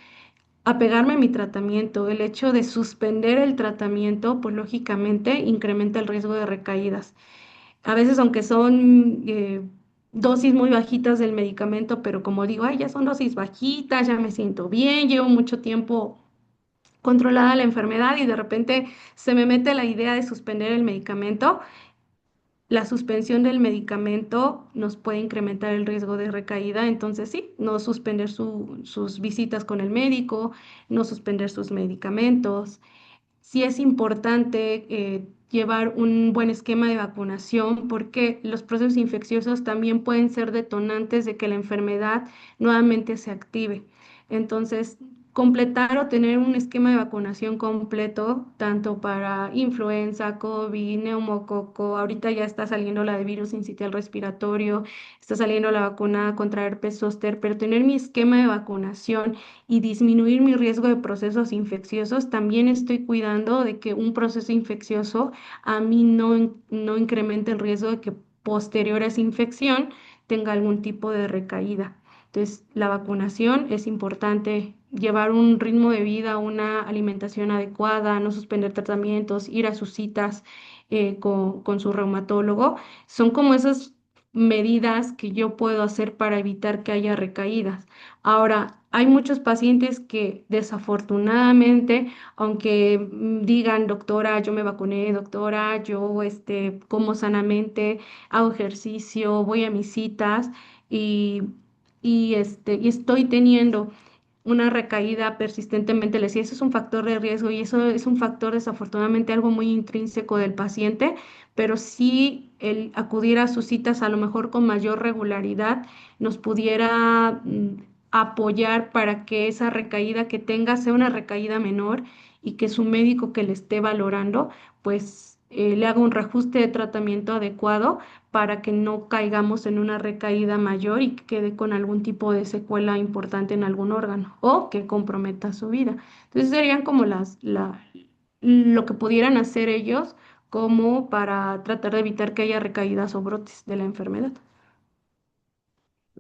B: apegarme a mi tratamiento. El hecho de suspender el tratamiento, pues lógicamente incrementa el riesgo de recaídas. A veces, aunque son dosis muy bajitas del medicamento, pero como digo, ay, ya son dosis bajitas, ya me siento bien, llevo mucho tiempo controlada la enfermedad y de repente se me mete la idea de suspender el medicamento. La suspensión del medicamento nos puede incrementar el riesgo de recaída, entonces sí, no suspender sus visitas con el médico, no suspender sus medicamentos. Sí es importante llevar un buen esquema de vacunación porque los procesos infecciosos también pueden ser detonantes de que la enfermedad nuevamente se active. Entonces, completar o tener un esquema de vacunación completo, tanto para influenza, COVID, neumococo, ahorita ya está saliendo la de virus sincitial respiratorio, está saliendo la vacuna contra herpes zóster, pero tener mi esquema de vacunación y disminuir mi riesgo de procesos infecciosos, también estoy cuidando de que un proceso infeccioso a mí no incremente el riesgo de que posterior a esa infección tenga algún tipo de recaída. Entonces, la vacunación es importante, llevar un ritmo de vida, una alimentación adecuada, no suspender tratamientos, ir a sus citas con su reumatólogo. Son como esas medidas que yo puedo hacer para evitar que haya recaídas. Ahora, hay muchos pacientes que desafortunadamente, aunque digan, doctora, yo me vacuné, doctora, yo como sanamente, hago ejercicio, voy a mis citas y, y estoy teniendo una recaída persistentemente, les decía, eso es un factor de riesgo y eso es un factor desafortunadamente algo muy intrínseco del paciente, pero sí el acudir a sus citas a lo mejor con mayor regularidad nos pudiera apoyar para que esa recaída que tenga sea una recaída menor y que su médico que le esté valorando, pues le haga un reajuste de tratamiento adecuado para que no caigamos en una recaída mayor y que quede con algún tipo de secuela importante en algún órgano o que comprometa su vida. Entonces serían como lo que pudieran hacer ellos como para tratar de evitar que haya recaídas o brotes de la enfermedad.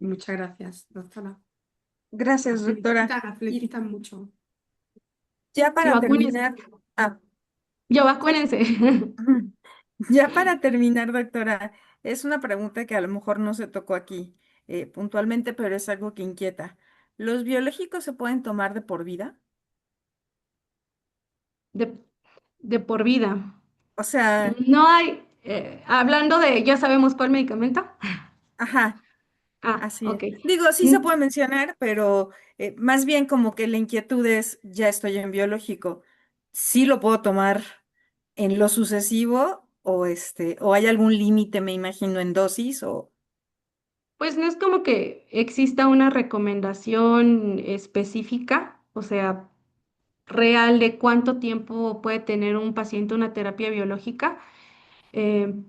D: Muchas gracias, doctora.
C: Gracias, doctora.
D: Las
C: Y
D: felicitan mucho.
C: ya
B: Y
C: para
B: vacúnense,
C: terminar, ah,
B: ya vacúnense.
C: ya para terminar, doctora, es una pregunta que a lo mejor no se tocó aquí puntualmente, pero es algo que inquieta. ¿Los biológicos se pueden tomar de por vida?
B: De, de por vida.
C: O sea,
B: No hay, hablando de, ya sabemos cuál medicamento.
C: ajá,
B: Ah,
C: así es.
B: ok.
C: Digo, sí se
B: Mm,
C: puede mencionar, pero más bien como que la inquietud es, ya estoy en biológico, ¿sí lo puedo tomar en lo sucesivo o hay algún límite, me imagino, en dosis o...
B: Pues no es como que exista una recomendación específica, o sea, real de cuánto tiempo puede tener un paciente una terapia biológica.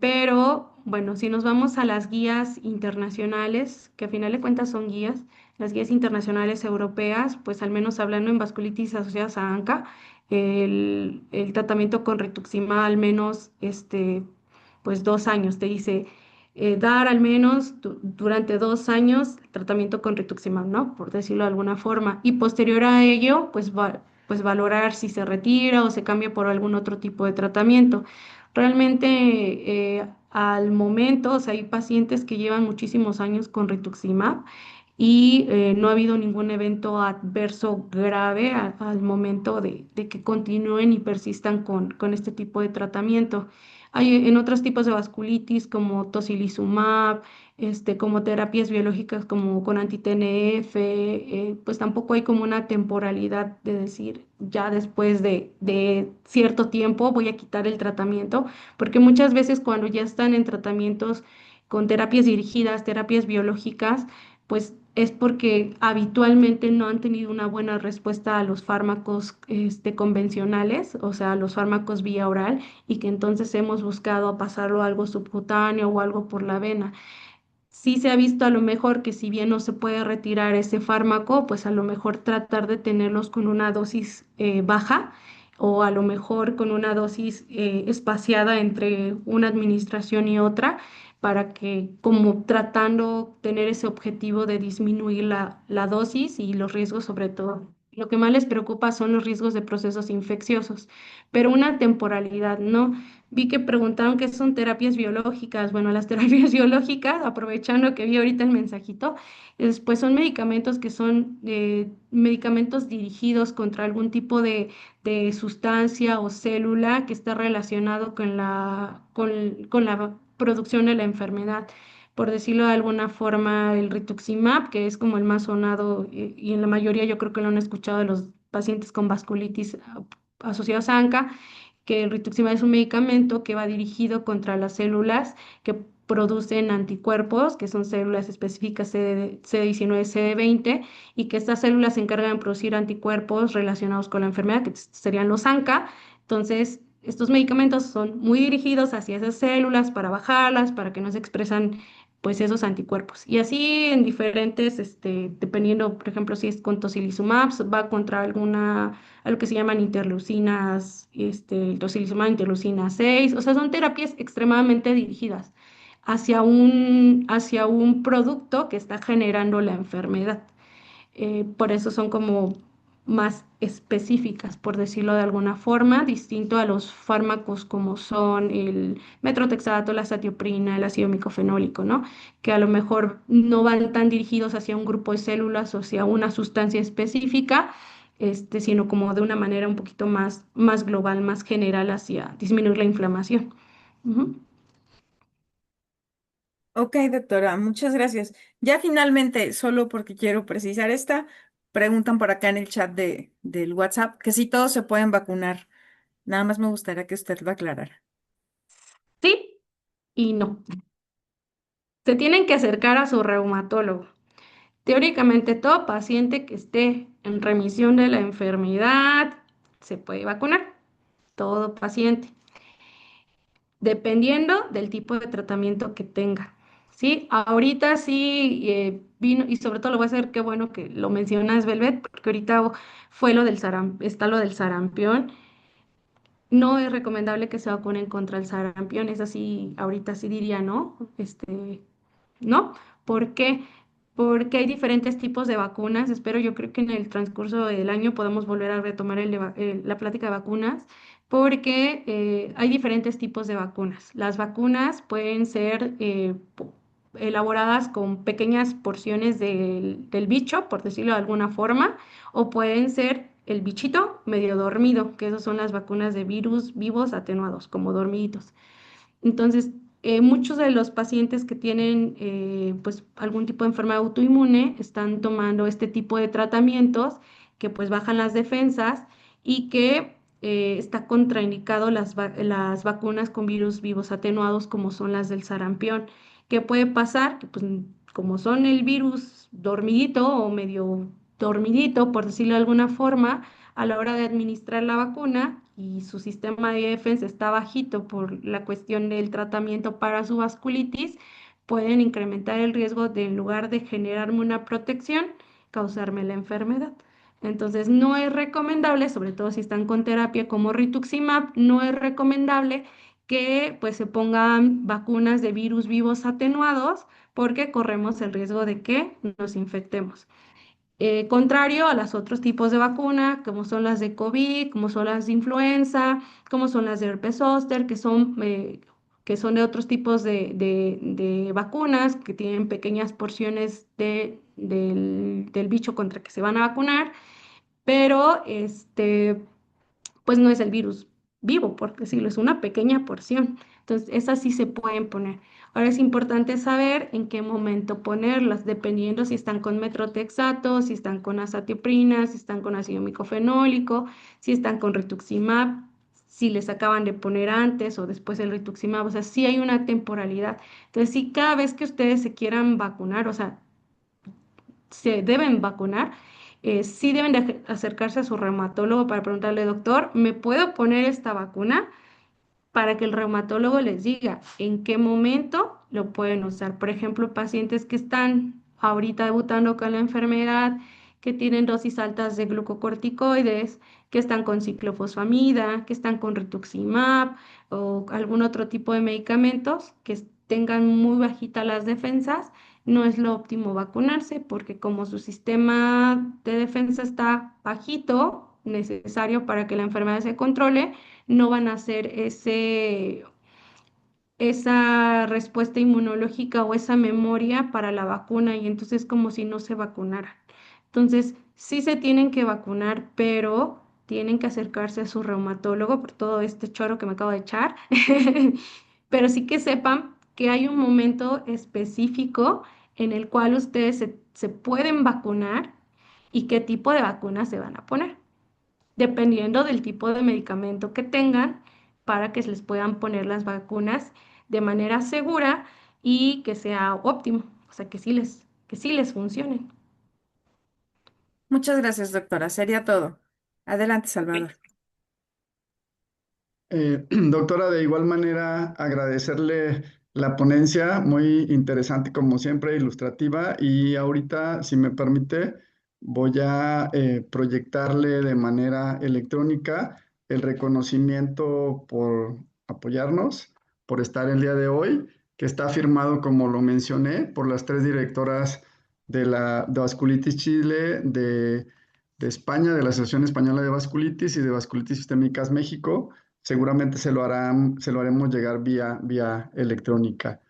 B: Pero bueno, si nos vamos a las guías internacionales, que a final de cuentas son guías, las guías internacionales europeas, pues al menos hablando en vasculitis asociadas a ANCA, el tratamiento con rituximab al menos pues 2 años, te dice dar al menos durante 2 años tratamiento con rituximab, ¿no? Por decirlo de alguna forma. Y posterior a ello, pues valorar si se retira o se cambia por algún otro tipo de tratamiento. Realmente al momento, o sea, hay pacientes que llevan muchísimos años con rituximab y no ha habido ningún evento adverso grave al momento de que continúen y persistan con este tipo de tratamiento. Hay en otros tipos de vasculitis como tocilizumab, como terapias biológicas como con anti-TNF, pues tampoco hay como una temporalidad de decir ya después de cierto tiempo voy a quitar el tratamiento, porque muchas veces cuando ya están en tratamientos con terapias dirigidas, terapias biológicas, pues es porque habitualmente no han tenido una buena respuesta a los fármacos convencionales, o sea, a los fármacos vía oral, y que entonces hemos buscado pasarlo a algo subcutáneo o algo por la vena. Sí se ha visto a lo mejor que si bien no se puede retirar ese fármaco, pues a lo mejor tratar de tenerlos con una dosis baja o a lo mejor con una dosis espaciada entre una administración y otra para que como tratando tener ese objetivo de disminuir la dosis y los riesgos sobre todo. Lo que más les preocupa son los riesgos de procesos infecciosos, pero una temporalidad, ¿no? Vi que preguntaron qué son terapias biológicas. Bueno, las terapias biológicas, aprovechando que vi ahorita el mensajito, pues son medicamentos que son medicamentos dirigidos contra algún tipo de sustancia o célula que está relacionado con la producción de la enfermedad. Por decirlo de alguna forma, el rituximab, que es como el más sonado y en la mayoría yo creo que lo han escuchado de los pacientes con vasculitis asociados a ANCA, que el rituximab es un medicamento que va dirigido contra las células que producen anticuerpos, que son células específicas CD19, CD20, y que estas células se encargan de producir anticuerpos relacionados con la enfermedad, que serían los ANCA. Entonces, estos medicamentos son muy dirigidos hacia esas células para bajarlas, para que no se expresan pues esos anticuerpos. Y así en diferentes, dependiendo, por ejemplo, si es con tocilizumab, va contra algo que se llaman interleucinas, el tocilizumab interleucina 6, o sea, son terapias extremadamente dirigidas hacia un producto que está generando la enfermedad. Por eso son como más específicas, por decirlo de alguna forma, distinto a los fármacos como son el metrotexato, la satioprina, el ácido micofenólico, ¿no? Que a lo mejor no van tan dirigidos hacia un grupo de células o hacia una sustancia específica, sino como de una manera un poquito más global, más general hacia disminuir la inflamación. Ujú.
C: Ok, doctora, muchas gracias. Ya finalmente, solo porque quiero precisar esta, preguntan por acá en el chat del WhatsApp que si todos se pueden vacunar. Nada más me gustaría que usted lo aclarara.
B: Sí y no. Se tienen que acercar a su reumatólogo. Teóricamente, todo paciente que esté en remisión de la enfermedad se puede vacunar. Todo paciente, dependiendo del tipo de tratamiento que tenga. Sí, ahorita sí vino, y sobre todo lo voy a hacer, qué bueno que lo mencionas, Velvet, porque ahorita fue está lo del sarampión. No es recomendable que se vacunen contra el sarampión, es así, ahorita sí diría no, ¿no? ¿Por qué? Porque hay diferentes tipos de vacunas. Espero, yo creo que en el transcurso del año podamos volver a retomar la plática de vacunas, porque hay diferentes tipos de vacunas. Las vacunas pueden ser elaboradas con pequeñas porciones del bicho, por decirlo de alguna forma, o pueden ser el bichito medio dormido, que esas son las vacunas de virus vivos atenuados, como dormiditos. Entonces, muchos de los pacientes que tienen pues algún tipo de enfermedad autoinmune están tomando este tipo de tratamientos que pues bajan las defensas y que está contraindicado las vacunas con virus vivos atenuados como son las del sarampión. ¿Qué puede pasar? Que pues como son el virus dormidito o medio dormidito, por decirlo de alguna forma, a la hora de administrar la vacuna y su sistema de defensa está bajito por la cuestión del tratamiento para su vasculitis, pueden incrementar el riesgo de, en lugar de generarme una protección, causarme la enfermedad. Entonces, no es recomendable, sobre todo si están con terapia como rituximab, no es recomendable que pues se pongan vacunas de virus vivos atenuados porque corremos el riesgo de que nos infectemos. Contrario a los otros tipos de vacuna, como son las de COVID, como son las de influenza, como son las de herpes zóster, que son de otros tipos de vacunas, que tienen pequeñas porciones del bicho contra que se van a vacunar, pero pues no es el virus vivo, por decirlo, es una pequeña porción. Entonces, esas sí se pueden poner. Ahora es importante saber en qué momento ponerlas, dependiendo si están con metrotexato, si están con azatioprina, si están con ácido micofenólico, si están con rituximab, si les acaban de poner antes o después el rituximab, o sea, sí hay una temporalidad. Entonces, sí, cada vez que ustedes se quieran vacunar, o sea, se deben vacunar, sí deben de acercarse a su reumatólogo para preguntarle, doctor, ¿me puedo poner esta vacuna? Para que el reumatólogo les diga en qué momento lo pueden usar. Por ejemplo, pacientes que están ahorita debutando con la enfermedad, que tienen dosis altas de glucocorticoides, que están con ciclofosfamida, que están con rituximab o algún otro tipo de medicamentos que tengan muy bajitas las defensas, no es lo óptimo vacunarse porque como su sistema de defensa está bajito, necesario para que la enfermedad se controle, no van a hacer esa respuesta inmunológica o esa memoria para la vacuna y entonces como si no se vacunaran. Entonces, sí se tienen que vacunar, pero tienen que acercarse a su reumatólogo por todo este choro que me acabo de echar. Pero sí que sepan que hay un momento específico en el cual ustedes se pueden vacunar y qué tipo de vacuna se van a poner dependiendo del tipo de medicamento que tengan, para que se les puedan poner las vacunas de manera segura y que sea óptimo, o sea, que sí les funcionen.
C: Muchas gracias, doctora. Sería todo. Adelante, Salvador.
A: Doctora, de igual manera, agradecerle la ponencia, muy interesante como siempre, ilustrativa. Y ahorita, si me permite, voy a proyectarle de manera electrónica el reconocimiento por apoyarnos, por estar el día de hoy, que está firmado, como lo mencioné, por las tres directoras de la de Vasculitis Chile, de España, de la Asociación Española de Vasculitis y de Vasculitis Sistémicas México. Seguramente se lo haremos llegar vía electrónica.